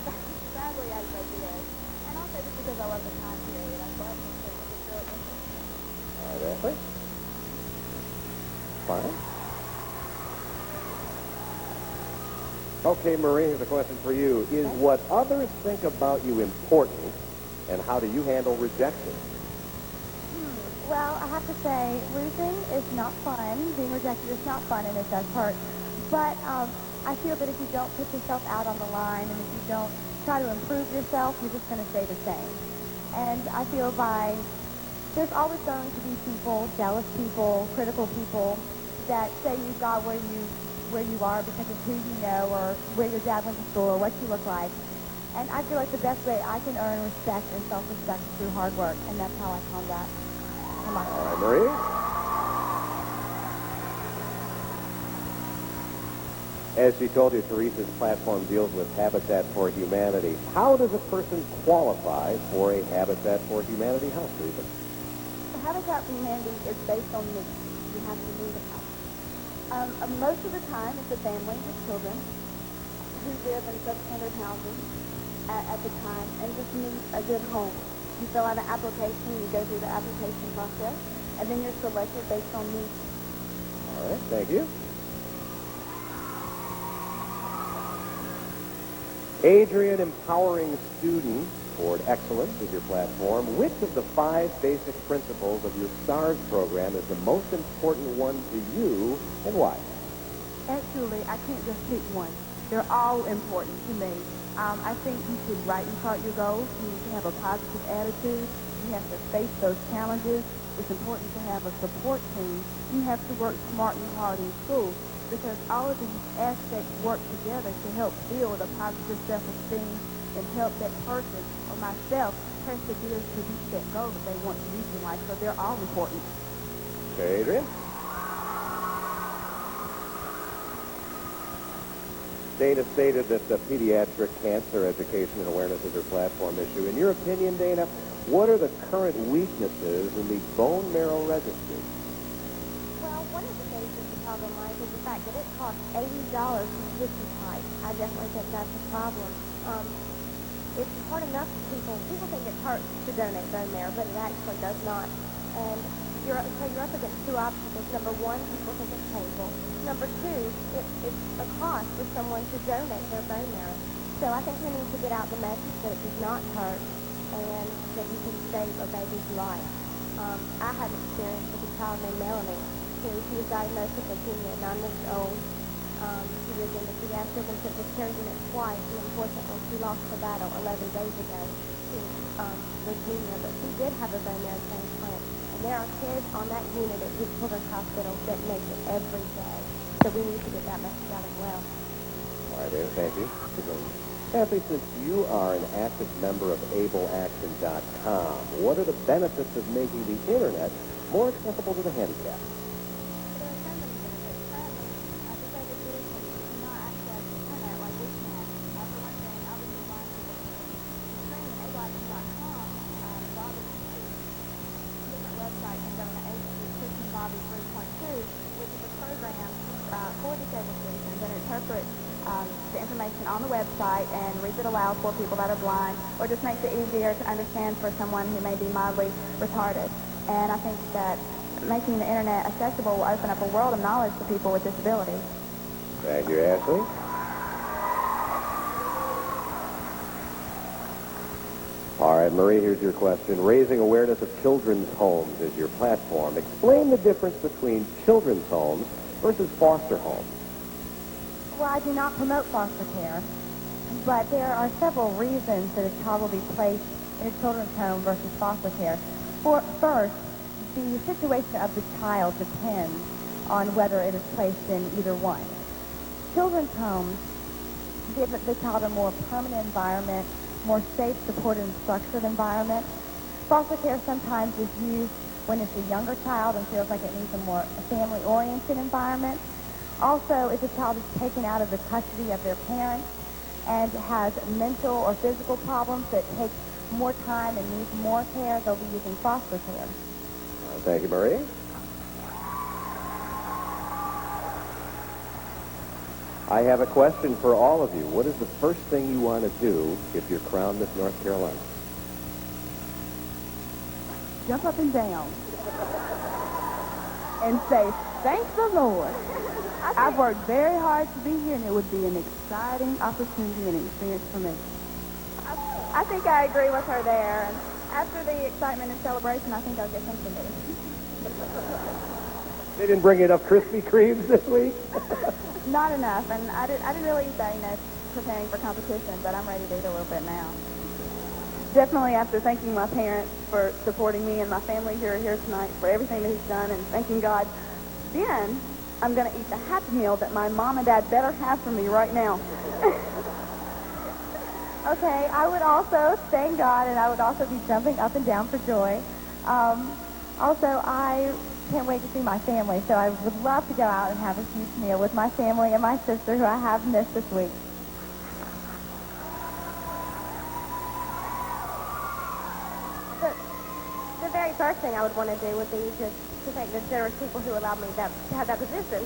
sadly as they did. And also just because I love the time period. I love this thing. It's really interesting. All right, Ashley. Fine. Okay, Marie, here's a question for you. Is what others think about you important, and how do you handle rejection? Well, I have to say, losing is not fun. Being rejected is not fun, and it does hurt. But I feel that if you don't put yourself out on the line, and if you don't try to improve yourself, you're just going to stay the same. And I feel there's always going to be people, jealous people, critical people, that say you got where you are because of who you know or where your dad went to school or what you look like. And I feel like the best way I can earn respect and self-respect is through hard work, and that's how I combat. All right, Marie. As she told you, Teresa's platform deals with Habitat for Humanity. How does a person qualify for a Habitat for Humanity house, Teresa? The Habitat for Humanity is based on needs. You have to need a house. Most of the time, it's a family with children who live in substandard housing at the time and just need a good home. You fill out an application, you go through the application process, and then you're selected based on needs. All right, thank you. Adrian, empowering students toward excellence is your platform. Which of the 5 basic principles of your STARS program is the most important one to you, and why? Actually, I can't just pick one. They're all important to me. I think you should write and chart your goals. You need to have a positive attitude. You have to face those challenges. It's important to have a support team. You have to work smart and hard in school because all of these aspects work together to help build a positive self-esteem and help that person or myself persevere to reach that goal that they want to reach in life. So they're all important. Okay, Adrian. Dana stated that the pediatric cancer education and awareness is her platform issue. In your opinion, Dana, what are the current weaknesses in the bone marrow registry? Well, one of the things that's a problem, Mike, is the fact that it costs $80 for tissue type. I definitely think that's a problem. It's hard enough for people. People think it hurts to donate bone marrow, but it actually does not. And you're up against 2 obstacles. Number 1, people think it's painful. Number 2, it's a cost for someone to donate their bone marrow. So I think we need to get out the message that it does not hurt and that you can save a baby's life. I had an experience with a child named Melanie she was diagnosed with leukemia at 9 weeks old. She was in the pediatric intensive care unit twice, and unfortunately she lost the battle 11 days ago to leukemia. But she did have a bone marrow transplant. And there are kids on that unit at Duke Children's Hospital that make it every day. So we need to get that message out as well. All right, Dana, thank you. Kathy, since you are an active member of AbleAction.com, what are the benefits of making the Internet more accessible to the handicapped? There are so many benefits. Currently, disabled citizens cannot access the internet like we can. For one thing, I was relying on the screen at AbleAction.com. Bob is to different websites and go to Christian Bobby 3.2, which is a program for disabled citizens and interprets the information on the website and reads it aloud for people that are blind, or just makes it easier to understand for someone who may be mildly retarded. And I think that making the internet accessible will open up a world of knowledge to people with disabilities. Thank you, Ashley. All right, Marie, here's your question. Raising awareness of children's homes is your platform. Explain the difference between children's homes versus foster homes. Well, I do not promote foster care, but there are several reasons that a child will be placed in a children's home versus foster care. First, the situation of the child depends on whether it is placed in either one. Children's homes give the child a more permanent environment, more safe, supported, and structured environment. Foster care sometimes is used when it's a younger child and feels like it needs a more family-oriented environment. Also, if a child is taken out of the custody of their parents and has mental or physical problems that take more time and needs more care, they'll be using foster care. Thank you, Marie. I have a question for all of you. What is the first thing you want to do if you're crowned Miss North Carolina? Jump up and down and say, thank the Lord. I've worked very hard to be here, and it would be an exciting opportunity and experience for me. I think I agree with her there. And after the excitement and celebration, I think I'll get something to eat. They didn't bring enough Krispy Kremes this week? Not enough, and I didn't really eat that, preparing for competition, but I'm ready to eat a little bit now. Definitely after thanking my parents for supporting me and my family who are here tonight for everything that he's done and thanking God, then I'm going to eat the Happy Meal that my mom and dad better have for me right now. Okay, I would also thank God, and I would also be jumping up and down for joy. Also, I can't wait to see my family. So I would love to go out and have a huge meal with my family and my sister, who I have missed this week. The very first thing I would want to do would be to thank the generous people who allowed me to have that position.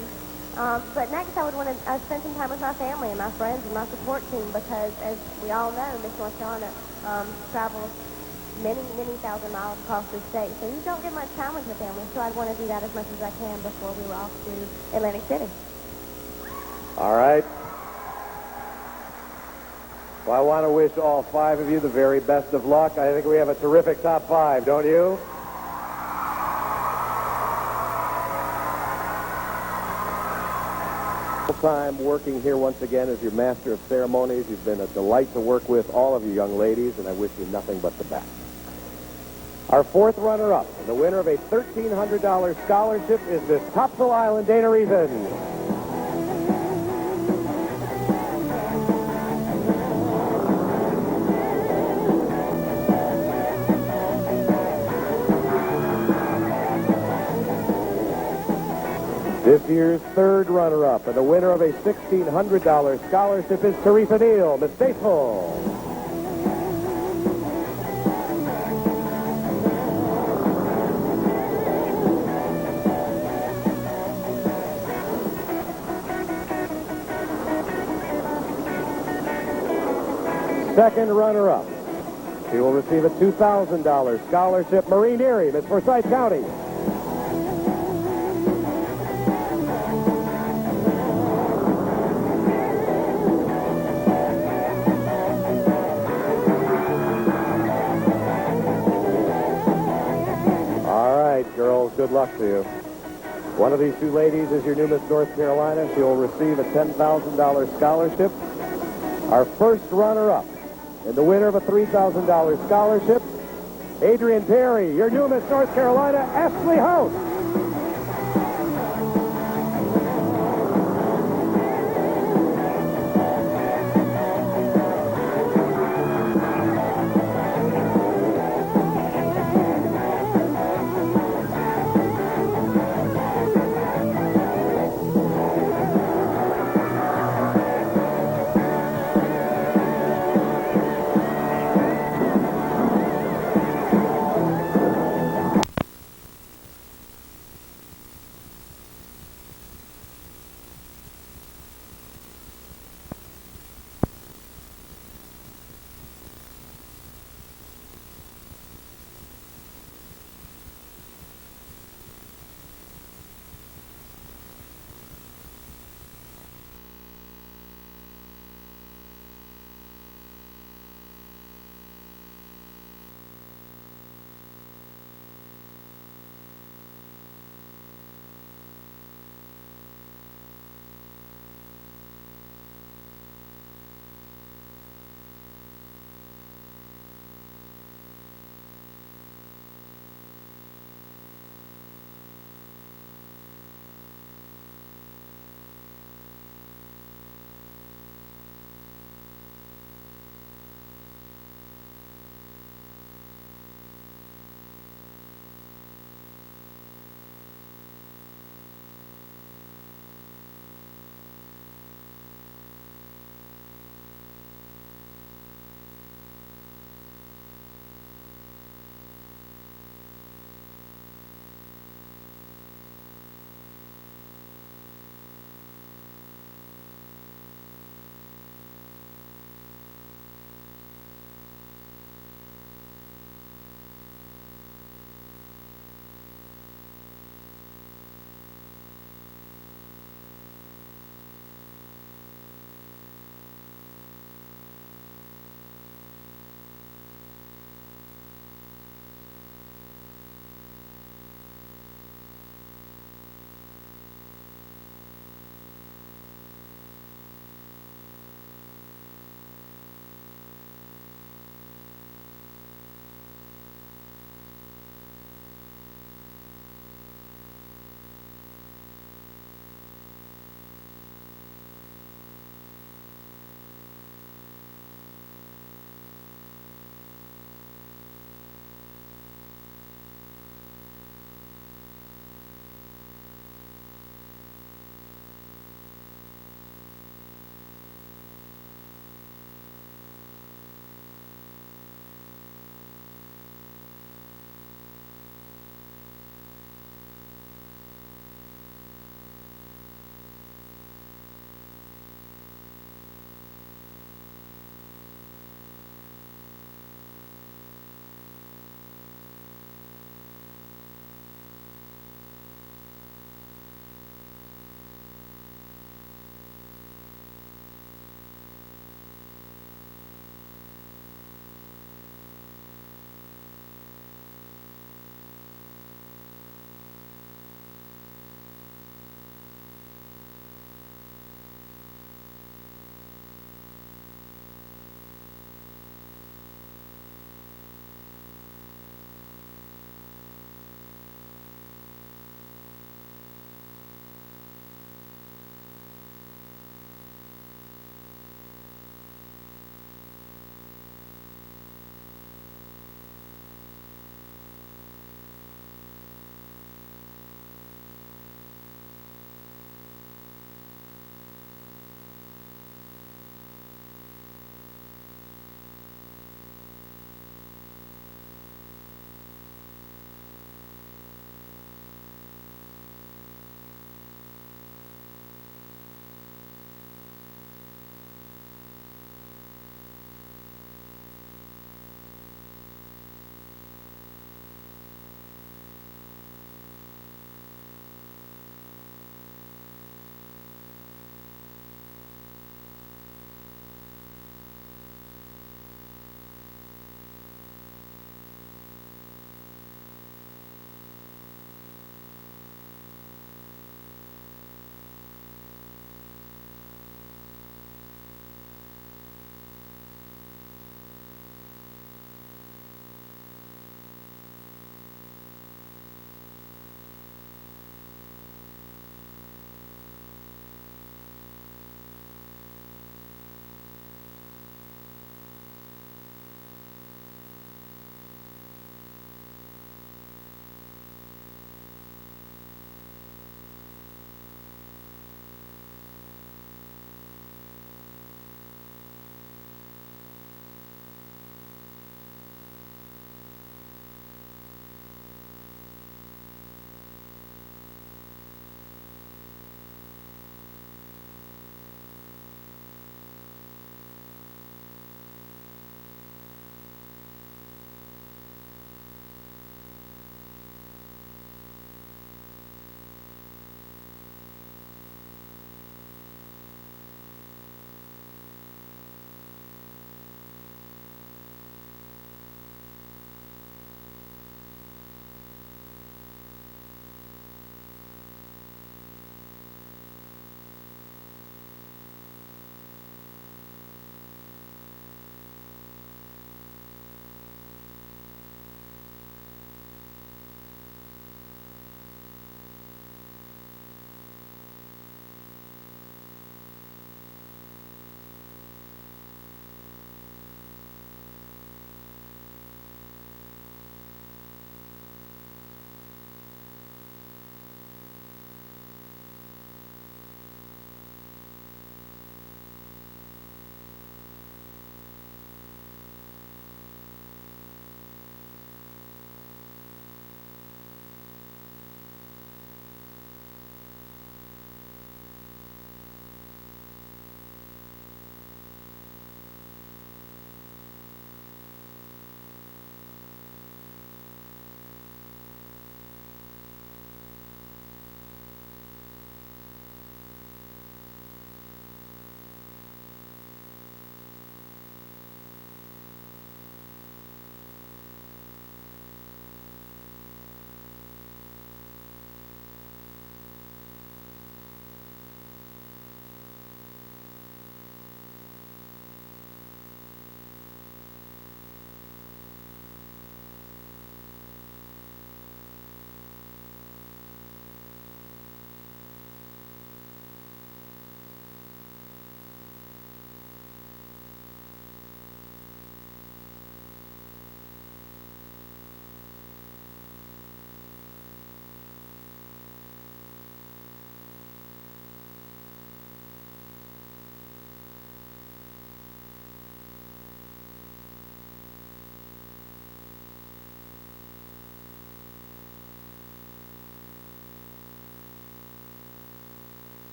But next, I would want to spend some time with my family and my friends and my support team, because, as we all know, Miss North Carolina travels many, many thousand miles across the state. So you don't get much time with your family. So I'd want to do that as much as I can before we were off to Atlantic City. All right. Well, I want to wish all 5 of you the very best of luck. I think we have a terrific top 5, don't you? Time working here once again as your master of ceremonies. You've been a delight to work with, all of you young ladies, and I wish you nothing but the best. Our 4th runner-up and the winner of a $1,300 scholarship is Miss Topsail Island, Dana Reason. This year's 3rd runner-up and the winner of a $1,600 scholarship is Teresa Neal, Miss Faithful. Second runner-up. She will receive a $2,000 scholarship, Marie Neary, Miss Forsyth County. Girls, good luck to you. One of these 2 ladies is your new Miss North Carolina. She will receive a $10,000 scholarship. Our first runner-up and the winner of a $3,000 scholarship, Adrian Perry, your new Miss North Carolina, Ashley House.